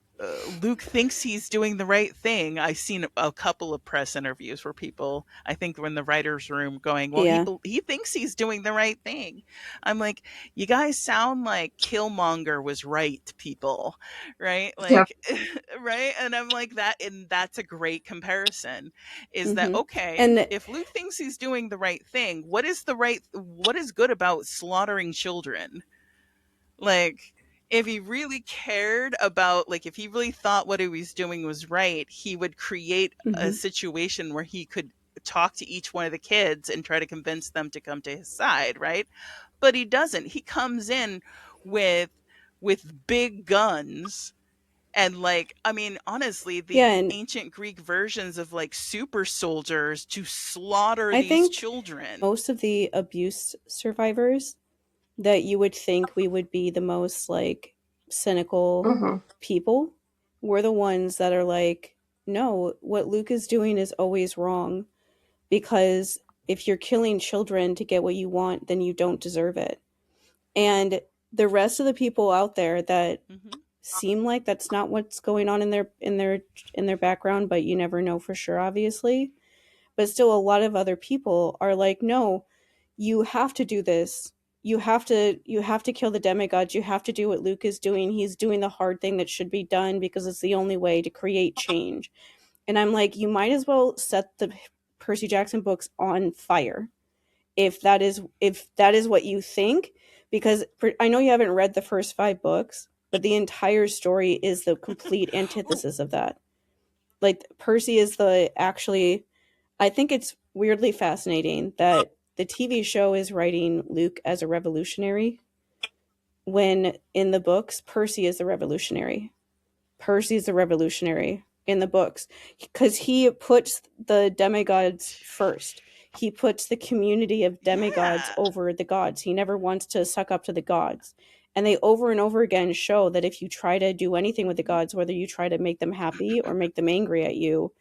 Luke thinks he's doing the right thing. I've seen a couple of press interviews where people, I think, were in the writer's room going, well, he thinks he's doing the right thing. I'm like, you guys sound like Killmonger was right, people, right? Like, right? And I'm like, that's a great comparison. Is that okay? And if Luke thinks he's doing the right thing, what is good about slaughtering children? Like, if he really cared about, like, if he really thought what he was doing was right, he would create a situation where he could talk to each one of the kids and try to convince them to come to his side, right? But he doesn't. He comes in with big guns. And like, I mean, honestly, the ancient Greek versions of like super soldiers to slaughter these children. Most of the abuse survivors that you would think we would be the most like cynical people were the ones that are like, no, what Luke is doing is always wrong, because if you're killing children to get what you want, then you don't deserve it. And the rest of the people out there that seem like that's not what's going on in their background, but you never know for sure, obviously. But still, a lot of other people are like, no, you have to do this. You have to kill the demigods. You have to do what Luke is doing. He's doing the hard thing that should be done because it's the only way to create change. And I'm like, you might as well set the Percy Jackson books on fire if that is what you think, because I know you haven't read the first 5 books, but the entire story is the complete Oh, antithesis of that. Like, Percy is the actually, I think it's weirdly fascinating that the TV show is writing Luke as a revolutionary when in the books Percy is the revolutionary. Percy's the revolutionary in the books because he puts the demigods first. He puts the community of demigods yeah. over the gods. He never wants to suck up to the gods. And they over and over again show that if you try to do anything with the gods, whether you try to make them happy or make them angry at you,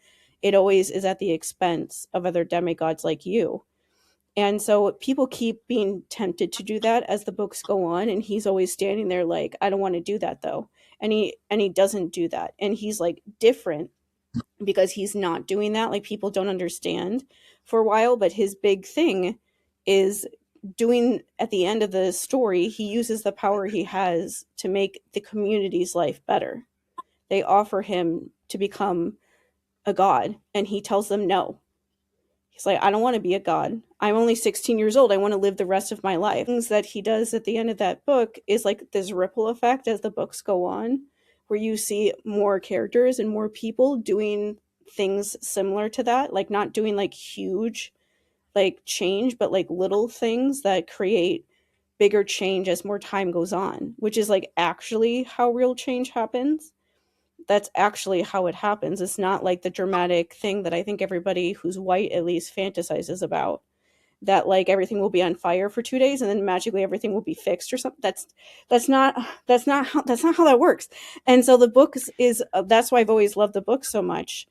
it always is at the expense of other demigods like you. And so people keep being tempted to do that as the books go on, and he's always standing there like, I don't want to do that though. And he doesn't do that. And he's like different because he's not doing that. Like, people don't understand for a while, but his big thing is doing at the end of the story, he uses the power he has to make the community's life better. They offer him to become a god, and he tells them no. He's like, I don't want to be a god. I'm only 16 years old. I want to live the rest of my life. Things that he does at the end of that book is like this ripple effect as the books go on, where you see more characters and more people doing things similar to that, like not doing like huge like change, but like little things that create bigger change as more time goes on, which is like actually how real change happens. That's actually how it happens. It's not like the dramatic thing that I think everybody who's white at least fantasizes about, that like everything will be on fire for 2 days and then magically everything will be fixed or something. That's not how that works. And so the books is that's why I've always loved the books so much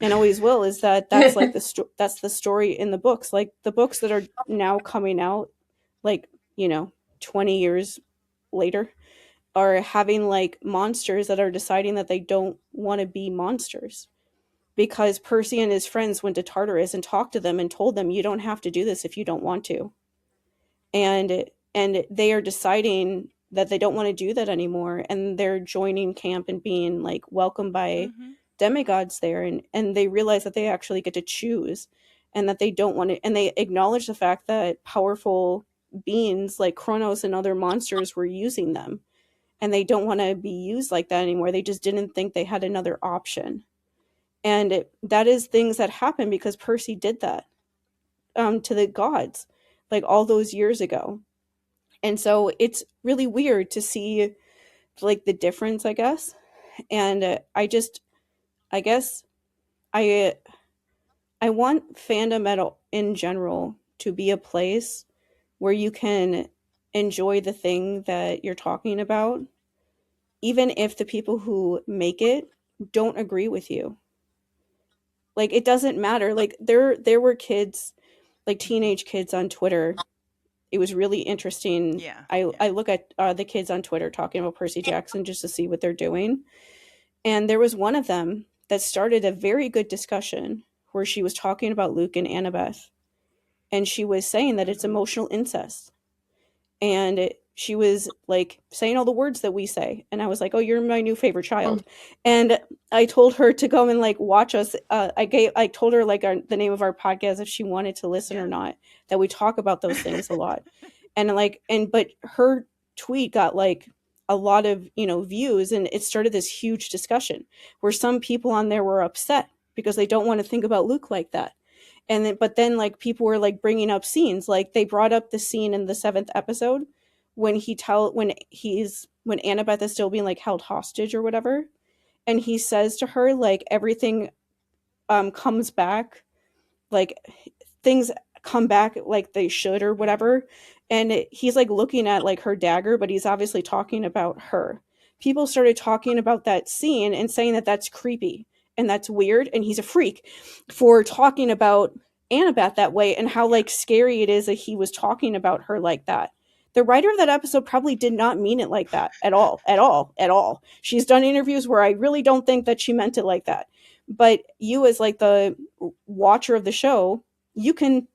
and always will, is that that's like that's the story in the books. Like the books that are now coming out, like, 20 years later, are having like monsters that are deciding that they don't want to be monsters because Percy and his friends went to Tartarus and talked to them and told them, you don't have to do this if you don't want to. And they are deciding that they don't want to do that anymore, and they're joining camp and being like welcomed by Hmm. demigods there, and they realize that they actually get to choose, and that they don't want to, and they acknowledge the fact that powerful beings like Kronos and other monsters were using them, and they don't want to be used like that anymore. They just didn't think they had another option. And that is things that happen because Percy did that to the gods like all those years ago. And so it's really weird to see like the difference, I guess. And I guess I I want fandom in general to be a place where you can enjoy the thing that you're talking about, even if the people who make it don't agree with you. Like, it doesn't matter. Like, there were kids, like Hmm. teenage kids on Twitter. It was really interesting. Yeah, yeah. I look at the kids on Twitter talking about Percy Jackson just to see what they're doing. And there was one of them that started a very good discussion where she was talking about Luke and Annabeth. And she was saying that it's Hmm. emotional incest. And she was like saying all the words that we say, and I was like, oh, you're my new favorite child. And I told her to go and like watch us. I told her like the name of our podcast if she wanted to listen or Yeah. not, that we talk about those things a lot. And like, but her tweet got like a lot of views, and it started this huge discussion where some people on there were upset because they don't want to think about Luke like that. And then but then like people were like bringing up scenes, like they brought up the scene in the 7th episode when Annabeth is still being like held hostage or whatever, and he says to her like everything comes back, like things come back like they should or Hmm. whatever. And he's like looking at like her dagger, but he's obviously talking about her. People started talking about that scene and saying that that's creepy and that's weird, and he's a freak for talking about Annabeth that way, and how Yeah. like scary it is that he was talking about her like that. the writer of that episode probably did not mean it like that at all. She's done interviews where I really don't think that she meant it like that. But you, as like the watcher of the show, you can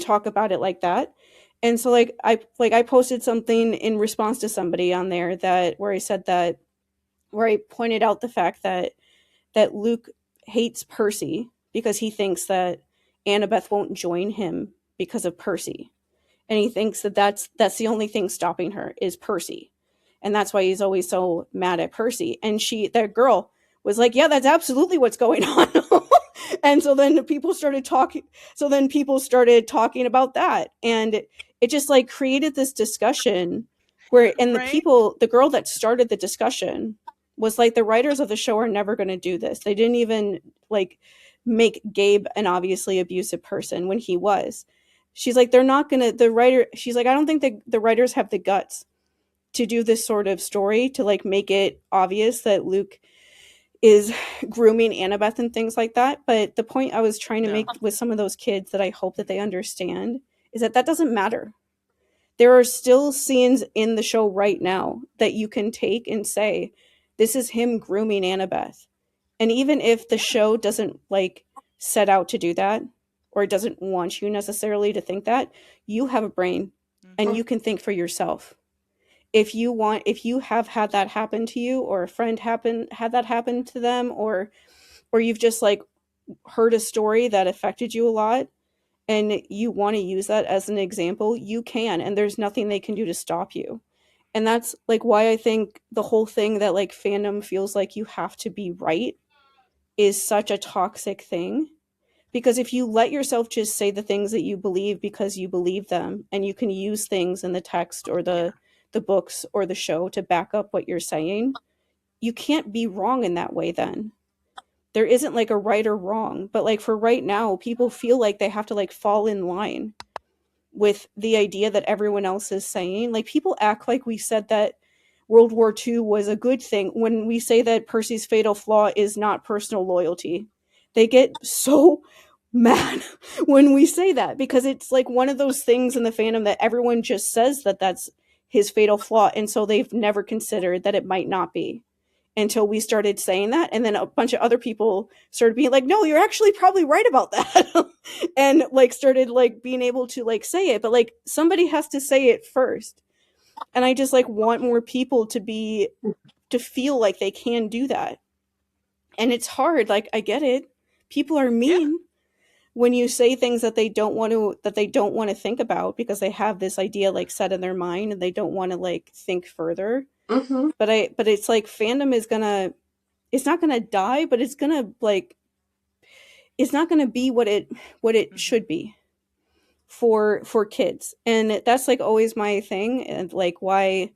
talk about it like that. And so I posted something in response to somebody on there where I pointed out the fact that Luke hates Percy because he thinks that Annabeth won't join him because of Percy. And he thinks that that's the only thing stopping her is Percy. And that's why he's always so mad at Percy. And that girl was like, yeah, that's absolutely what's going on. And so then people started talking about that. And it just like created this discussion where, and the girl that started the discussion was like, the writers of the show are never going to do this. They didn't even like make Gabe an obviously abusive person when he was. She's like, they're not going to, she's like, I don't think the writers have the guts to do this sort of story to like make it obvious that Luke is grooming Annabeth and things like that. But the point I was trying to make with some of those kids that I hope that they understand is that doesn't matter. There are still scenes in the show right now that you can take and say, this is him grooming Annabeth. And even if the show doesn't like set out to do that, or it doesn't want you necessarily to think that, you have a brain and you can think for yourself. If you have had that happen to you, or a friend had that happen to them, or you've just like heard a story that affected you a lot and you want to use that as an example, you can, and there's nothing they can do to stop you. And that's like why I think the whole thing that like fandom feels like you have to be right is such a toxic thing. Because if you let yourself just say the things that you believe because you believe them, and you can use things in the text or the books or the show to back up what you're saying, you can't be wrong in that way then. There isn't like a right or wrong, but like for right now, people feel like they have to like fall in line with the idea that everyone else is saying. Like people act like we said that World War II was a good thing when we say that Percy's fatal flaw is not personal loyalty. They get so mad when we say that because it's like one of those things in the fandom that everyone just says that that's his fatal flaw, and so they've never considered that it might not be until we started saying that, and then a bunch of other people started being like, no, you're actually probably right about that. And like started like being able to like say it, but like somebody has to say it first. And I just like want more people to feel like they can do that. And it's hard, like I get it. People are mean when you say things that they don't want to think about because they have this idea like set in their mind and they don't want to like think further. Mm-hmm. But it's like fandom it's not gonna die, but it's not gonna be what it should be for kids. And that's like always my thing, and like why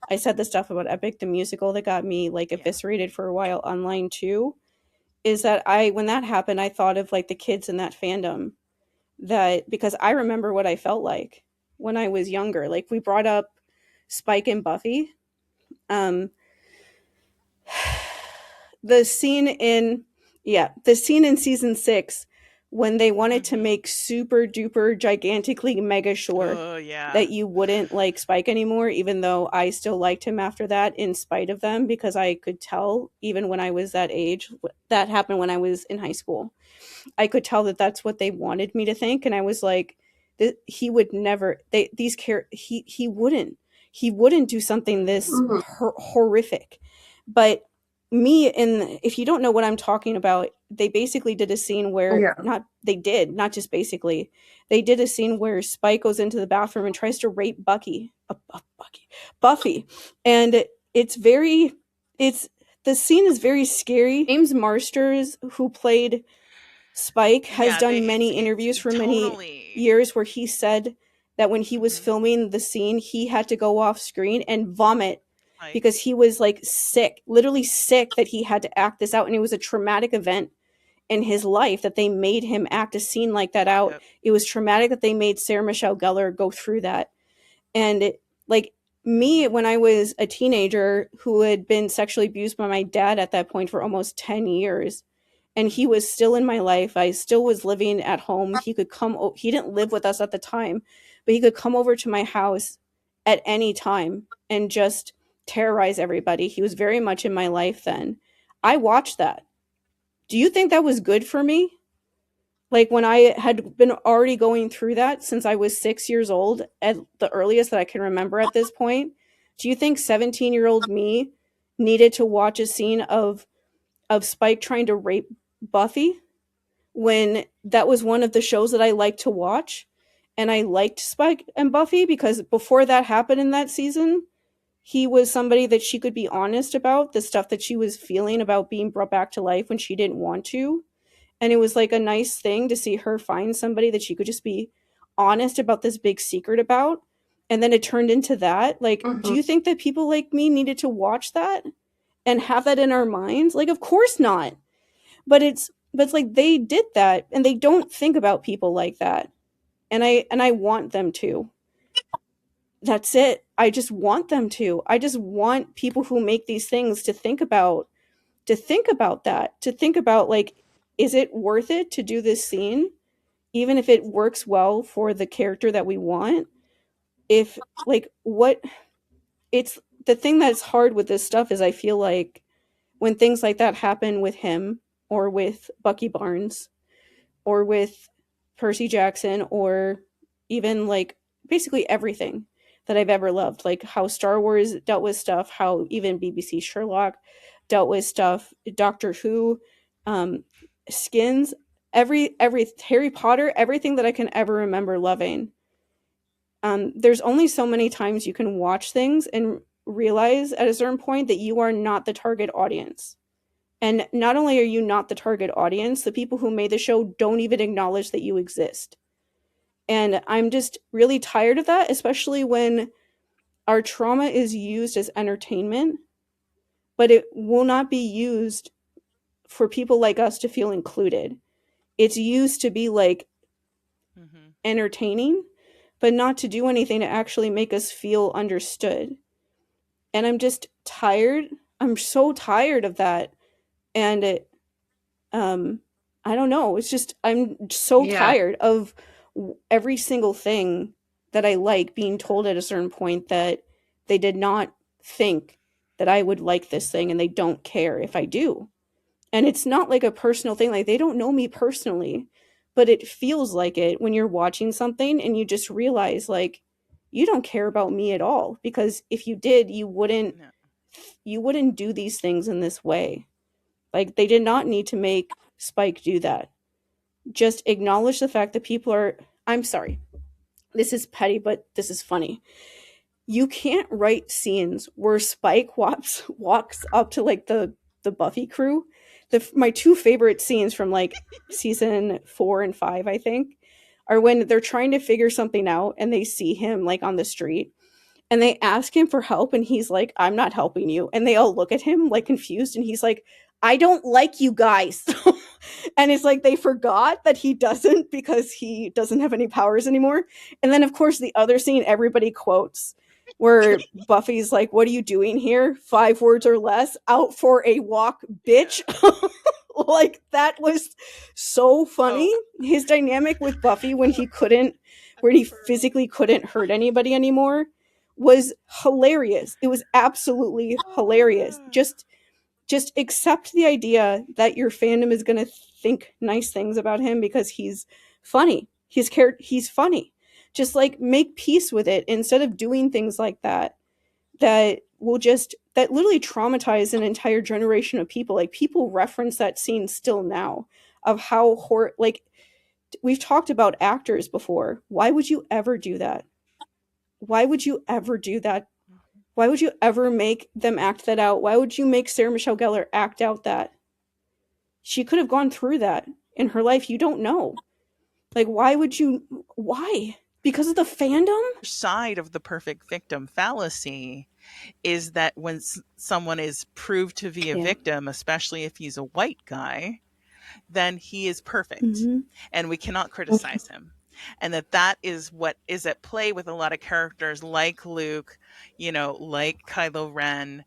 I said the stuff about Epic the musical that got me like eviscerated for a while online too, is that when that happened, I thought of like the kids in that fandom, that because I remember what I felt like when I was younger. Like we brought up Spike and Buffy. The scene in season 6 when they wanted to make super duper gigantically mega sure that you wouldn't like Spike anymore, even though I still liked him after that in spite of them, because I could tell even when I was that age, that happened when I was in high school, I could tell that that's what they wanted me to think. And I was like, he would never, he wouldn't do something this horrific. But if you don't know what I'm talking about, they basically did a scene where they did a scene where Spike goes into the bathroom and tries to rape Buffy. And the scene is very scary. James Marsters, who played Spike, has done many interviews for many years where he said that when he was filming the scene, he had to go off screen and vomit because he was like sick, literally sick, that he had to act this out. And it was a traumatic event in his life that they made him act a scene like that out. Yep. It was traumatic that they made Sarah Michelle Gellar go through that. And like me, when I was a teenager who had been sexually abused by my dad at that point for almost 10 years, and he was still in my life, I still was living at home. He could come, he didn't live with us at the time, but he could come over to my house at any time and just terrorize everybody. He was very much in my life then. I watched that. Do you think that was good for me? Like when I had been already going through that since I was 6 years old, at the earliest that I can remember at this point, do you think 17-year-old me needed to watch a scene of Spike trying to rape Buffy when that was one of the shows that I liked to watch? And I liked Spike and Buffy because before that happened in that season, he was somebody that she could be honest about the stuff that she was feeling about being brought back to life when she didn't want to. And it was like a nice thing to see her find somebody that she could just be honest about this big secret about. And then it turned into that. Like, do Mm-hmm. you think that people like me needed to watch that and have that in our minds? Like, of course not. But it's like they did that and they don't think about people like that. And I want them to. That's it. I just want them to. I just want people who make these things to think about like, is it worth it to do this scene even if it works well for the character that we want? If like what it's the thing that's hard with this stuff is I feel like when things like that happen with him or with Bucky Barnes or with Percy Jackson or even like basically everything that I've ever loved, like how Star Wars dealt with stuff, how even BBC Sherlock dealt with stuff, Doctor Who, um, Skins, every Harry Potter, everything that I can ever remember loving. There's only so many times you can watch things and realize at a certain point that you are not the target audience. And not only are you not the target audience, the people who made the show don't even acknowledge that you exist. And I'm just really tired of that, especially when our trauma is used as entertainment, but it will not be used for people like us to feel included. It's used to be like Mhm. entertaining, but not to do anything to actually make us feel understood. And I'm just tired. I'm so tired of that. And um I don't know, it's just I'm so Yeah. tired of every single thing that I like being told at a certain point that they did not think that I would like this thing and they don't care if I do. And it's not like a personal thing, like they don't know me personally, but it feels like it when you're watching something and you just realize like you don't care about me at all, because if you did, No. you wouldn't do these things in this way. Like they did not need to make Spike do that. Just acknowledge the fact that people are, I'm sorry, this is petty, but this is funny. You can't write scenes where Spike walks up to like the Buffy crew. My two favorite scenes from like season 4 and 5, I think, are when they're trying to figure something out and they see him like on the street and they ask him for help and he's like, I'm not helping you, and they all look at him like confused and he's like, I don't like you guys. And it's like they forgot that he doesn't, because he doesn't have any powers anymore. And then of course the other scene everybody quotes, where Buffy's like, what are you doing here, 5 words or less, out for a walk, bitch. Yeah. Like that was so Oh, funny. His dynamic with Buffy when he couldn't, when he physically couldn't hurt anybody anymore, was hilarious. It was absolutely hilarious. Just accept the idea that your fandom is going to think nice things about him because he's funny. He's funny. Just like make peace with it instead of doing things like that that literally traumatize an entire generation of people. Like people reference that scene still now of how like we've talked about actors before. Why would you ever do that? Why would you ever do that? mhm. Why would you ever make them act that out? Why would you make Sarah Michelle Gellar act out that? She could have gone through that in her life. You don't know. Like, why would you? Why? Because of the fandom? Side of the perfect victim fallacy is that when someone is proved to be a Yeah. victim, especially if he's a white guy, then he is perfect Mm-hmm. and we cannot criticize him. And that is what is at play with a lot of characters like Luke, like Kylo Ren,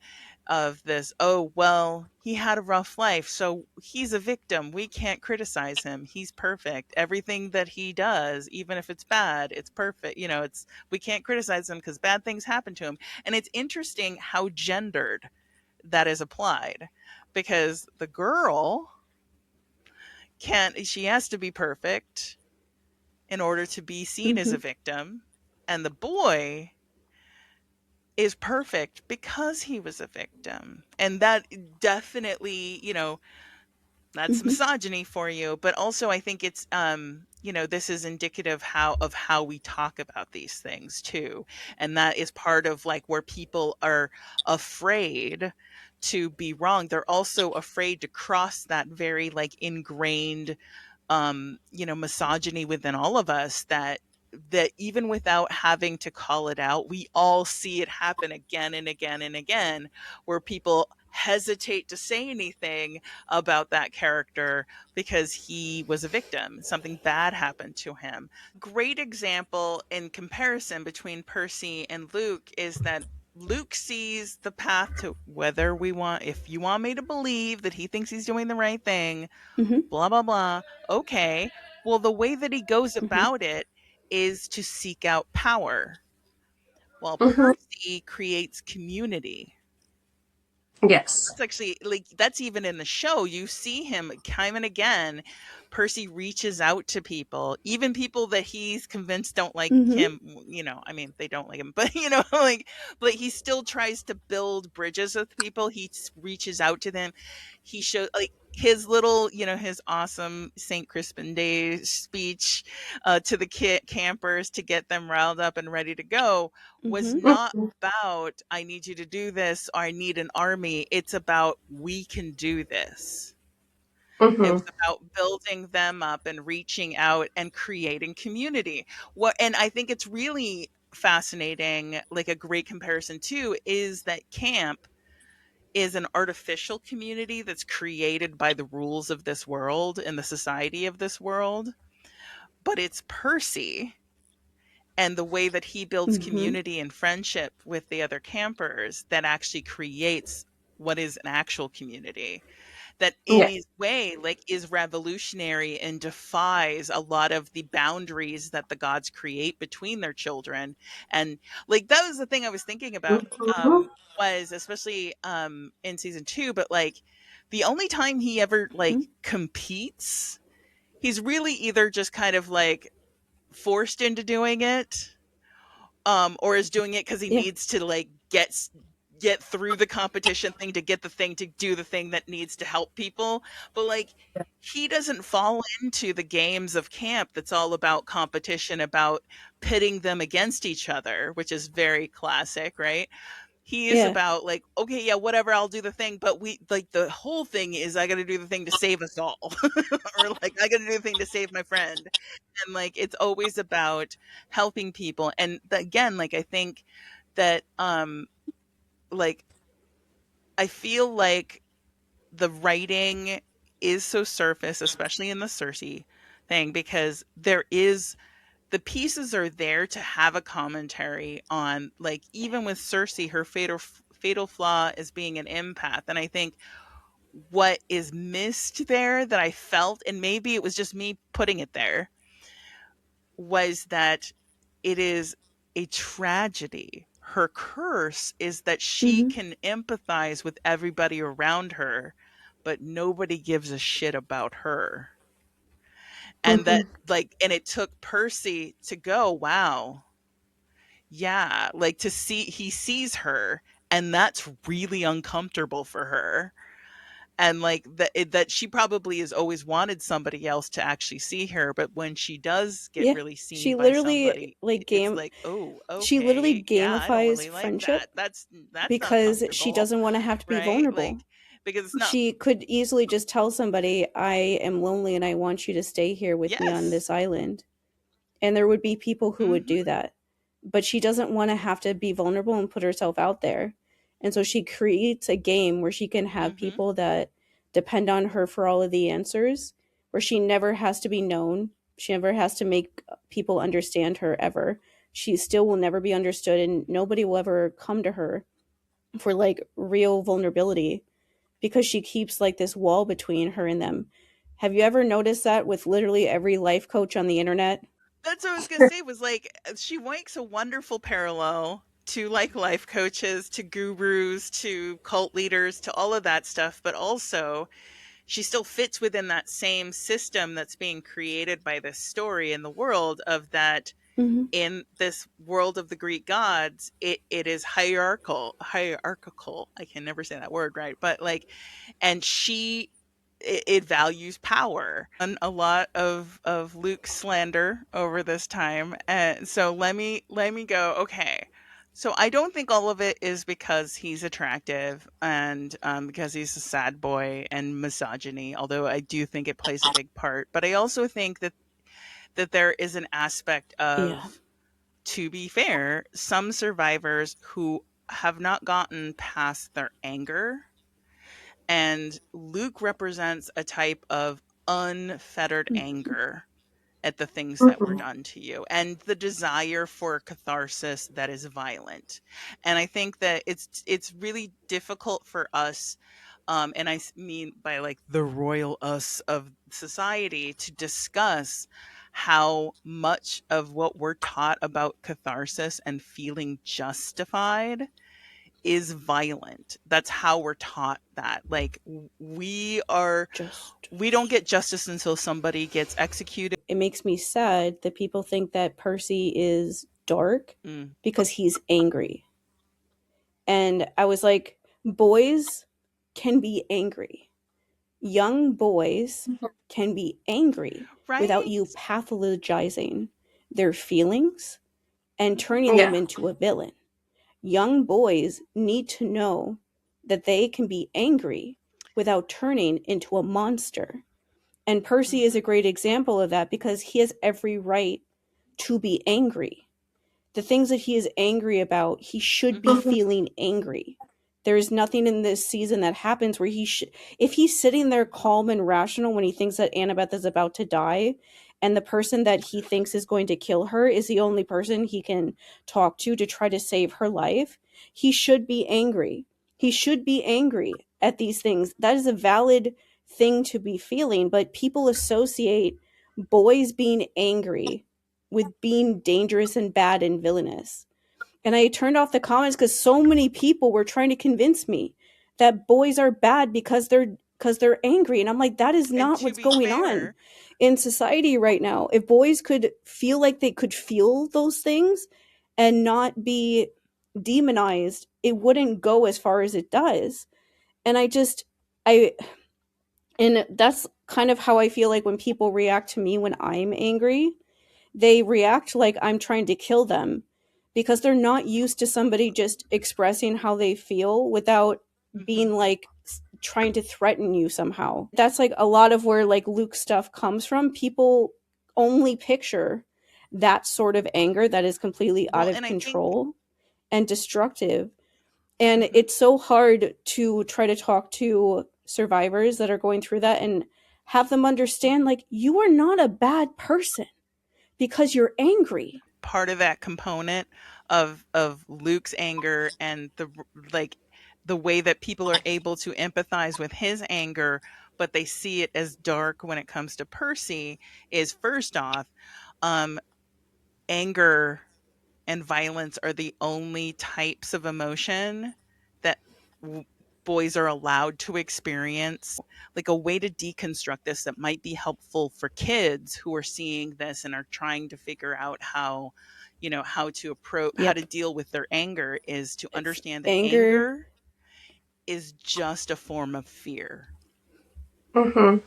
of this, oh, well, he had a rough life, so he's a victim. We can't criticize him. He's perfect. Everything that he does, even if it's bad, it's perfect. It's we can't criticize him because bad things happen to him. And it's interesting how gendered that is applied, because the girl can't, she has to be perfect in order to be seen as a Mhm. victim. And the boy is perfect because he was a victim. And that definitely, that's Mhm. misogyny for you. But also I think it's this is indicative how we talk about these things too. And that is part of like where people are afraid to be wrong. They're also afraid to cross that very like ingrained misogyny within all of us, that even without having to call it out, we all see it happen again and again and again, where people hesitate to say anything about that character because he was a victim. Something bad happened to him. Great example in comparison between Percy and Luke is that Luke sees the path to whether if you want me to believe that he thinks he's doing the right thing, Mhm. blah blah blah. Okay, well, the way that he goes Mhm. about it is to seek out power, while Hmm. Percy creates community. Yes. It's actually like that's even in the show. You see him time and again. Percy reaches out to people, even people that he's convinced don't like Mhm. him. I mean, they don't like him, but like, but he still tries to build bridges with people. Reaches out to them. He shows like his little, his awesome St. Crispin Day speech to the campers to get them riled up and ready to go was Mhm. not about I need you to do this or I need an army. It's about we can do this. It was Hmm. about building them up and reaching out and creating community. And I think it's really fascinating, like a great comparison too, is that camp is an artificial community that's created by the rules of this world and the society of this world. But it's Percy and the way that he builds Mhm. community and friendship with the other campers that actually creates what is an actual community, that in Yeah. his way like is revolutionary and defies a lot of the boundaries that the gods create between their children. And like that was the thing I was thinking about, Hmm. was especially in season 2, but like the only time he ever like Mhm. competes, he's really either just kind of like forced into doing it, or is doing it because he Yeah. needs to like get through the competition thing to get the thing to do the thing that needs to help people. But like he doesn't fall into the games of camp that's all about competition, about pitting them against each other, which is very classic, right? He is Yeah. about like, okay, yeah, whatever, I'll do the thing, but we like the whole thing is I got to do the thing to save us all, or like I got to do the thing to save my friend. And like it's always about helping people. And again, like I think that like I feel like the writing is so surface, especially in the Cersei thing, because the pieces are there to have a commentary on, like, even with Cersei, her fatal flaw is being an empath. And I think what is missed there that I felt, and maybe it was just me putting it there, was that it is a tragedy. Her curse is that she Mhm. can empathize with everybody around her, but nobody gives a shit about her. And that, Hmm. like, and it took Percy to go, wow, yeah, like to see, he sees her, and that's really uncomfortable for her. And like that she probably has always wanted somebody else to actually see her, but when she does get Yeah. really seen She by literally somebody, like it's game like, oh, she literally okay, yeah, I don't gamifies really like that. friendship That's not because she comfortable, doesn't want to have to be right? vulnerable. Like, because it's not. She could easily just tell somebody, I am lonely and I want you to stay here with me on Yes. this island. And there would be people who would Mm-hmm. do that. But she doesn't want to have to be vulnerable and put herself out there. And so she creates a game where she can have Mm-hmm. people that depend on her for all of the answers, where she never has to be known. She never has to make people understand her ever. She still will never be understood, and nobody will ever come to her for like real vulnerability, because she keeps like this wall between her and them. Have you ever noticed that with literally every life coach on the internet? That's what I was gonna say, was like she makes a wonderful parallel to like life coaches, to gurus, to cult leaders, to all of that stuff, but also she still fits within that same system that's being created by this story in the world of that. Mm-hmm. In this world of the Greek gods, it is hierarchical. I can never say that word right, but like, and it values power, and a lot of Luke slander over this time. And so let me go. Okay, so I don't think all of it is because he's attractive and because he's a sad boy and misogyny, although I do think it plays a big part. But I also think that there is an aspect Yeah. of, to be fair, some survivors who have not gotten past their anger. And Luke represents a type of unfettered Mm-hmm. anger at the things that were Mhm. done to you, and the desire for catharsis that is violent. And I think that it's really difficult for us, and mean by like the royal us of society, to discuss how much of what we're taught about catharsis and feeling justified is violent. That's how we're taught that. Like we don't Justice. get justice until somebody gets executed. It makes me sad that people think that Percy is dark Mm, because he's angry. And I was like, boys can be angry. Young boys can be angry without right? you pathologizing their feelings and turning them Yeah. into a villain. Young boys need to know that they can be angry without turning into a monster. And Percy is Mhm, a great example of that because he has every right to be angry. The things that he is angry about, he should be mhm. Mhm. feeling angry. There is nothing in this season that happens where if he's sitting there calm and rational when he thinks that Annabeth is about to die, and the person that he thinks is going to kill her is the only person he can talk to try to save her life, he should be angry. He should be angry at these things. That is a valid thing to be feeling, but people associate boys being angry with being dangerous and bad and villainous. And I turned off the comments because so many people were trying to convince me that boys are bad because they're angry. And I'm like, that is And not to what's be going on fair, in society right now. If boys could feel like they could feel those things and not be demonized, it wouldn't go as far as it does. And I and that's kind of how I feel like when people react to me when I'm angry, they react like I'm trying to kill them because they're not used to somebody just expressing how they feel without mhm, being like trying to threaten you somehow. That's like a lot of where like Luke stuff comes from. People only picture that sort of anger that is completely out well, of and I think, control and destructive. And mhm, it's so hard to try to talk to survivors that are going through that and have them understand like you are not a bad person because you're angry. part of that component of Luke's anger and like the way that people are able to empathize with his anger, but they see it as dark when it comes to Percy, is first off, um, anger and violence are the only types of emotion that w- boys are allowed to experience. Like a way to deconstruct this that might be helpful for kids who are seeing this and are trying to figure out how, how to Yep. deal with their anger, is to It's understand that anger. anger is just a form of fear. Mhm.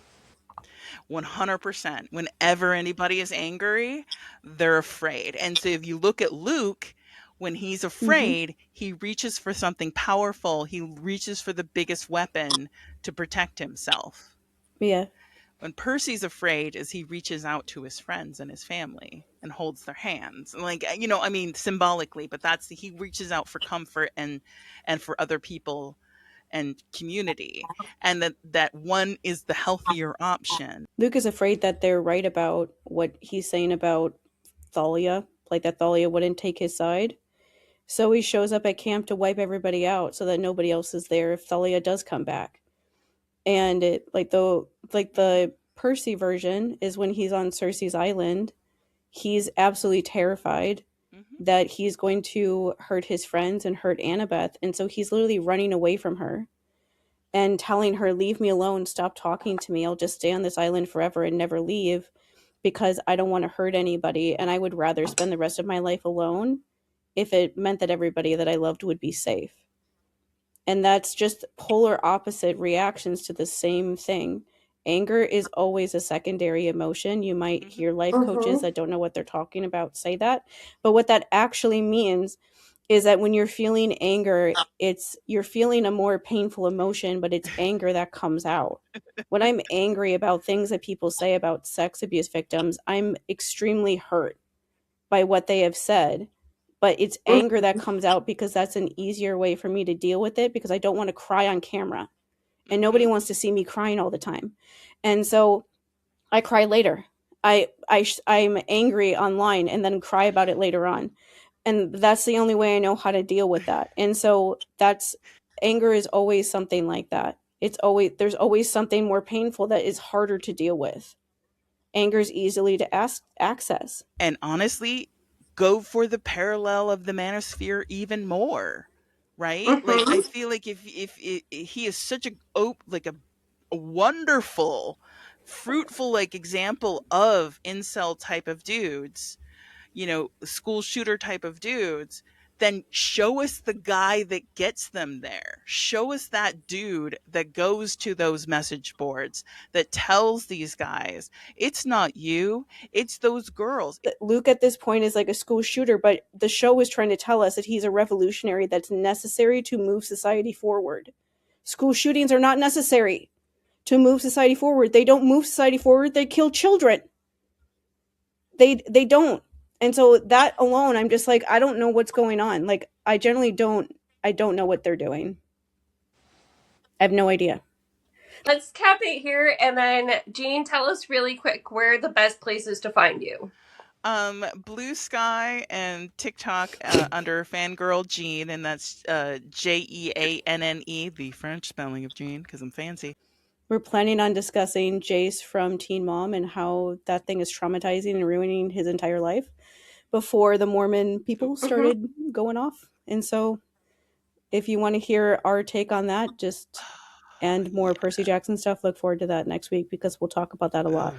100%. Whenever anybody is angry, they're afraid. And so if you look at Luke, when he's Hmm. afraid, he reaches for something powerful. He reaches for the biggest weapon to protect himself. Yeah. When Percy's afraid, is he reaches out to his friends and his family and holds their hands. Like, I mean symbolically, but he reaches out for comfort and for other people and community, and that one is the healthier option. Luke is afraid that they're right about what he's saying about Thalia, like that Thalia wouldn't take his side. So he shows up at camp to wipe everybody out so that nobody else is there if Thalia does come back. And it like the Percy version is when he's on Cersei's island, he's absolutely terrified Hmm. that he's going to hurt his friends and hurt Annabeth, and so he's literally running away from her and telling her, "Leave me alone, stop talking to me. I'll just stay on this island forever and never leave because I don't want to hurt anybody and I would rather spend the rest of my life alone if it meant that everybody that I loved would be safe." And that's just polar opposite reactions to the same thing. Anger is always a secondary emotion. You might Hmm. hear life coaches Mm-hmm. that don't know what they're talking about say that, but what that actually means is that when you're feeling anger, it's you're feeling a more painful emotion, but it's anger that comes out. When I'm angry about things that people say about sex abuse victims, I'm extremely hurt by what they have said, but it's anger that comes out because that's an easier way for me to deal with it because I don't want to cry on camera and nobody Hmm. wants to see me crying all the time. And so I cry later. I'm angry online and then cry about it later on. And that's the only way I know how to deal with that. And so that's anger is always something like that. It's always there's always something more painful that is harder to deal with. Anger is easily to access. And honestly, go for the parallel of the manosphere even more, right? Like I Mm-hmm. feel like he is such like a wonderful, fruitful like example of incel type of dudes, school shooter type of dudes, then show us the guy that gets them there. Show us that dude that goes to those message boards, that tells these guys, it's not you, it's those girls. Luke at this point is like a school shooter, but the show is trying to tell us that he's a revolutionary that's necessary to move society forward. School shootings are not necessary to move society forward. They don't move society forward, they kill children. They don't. And so that alone, I'm just like, I don't know what's going on. Like I don't know what they're doing. I have no idea. Let's cap it here, and then Jean, tell us really quick where the best places to find you. Blue Sky and TikTok under Fangirl Jean, and that's Jeanne, the French spelling of Jean, because I'm fancy. We're planning on discussing Jace from Teen Mom and how that thing is traumatizing and ruining his entire life before the Mormon people Mm-hmm. started going off. And so if you want to hear our take on that, just and more Yeah. Percy Jackson stuff, look forward to that next week because we'll talk about that a Oh, lot.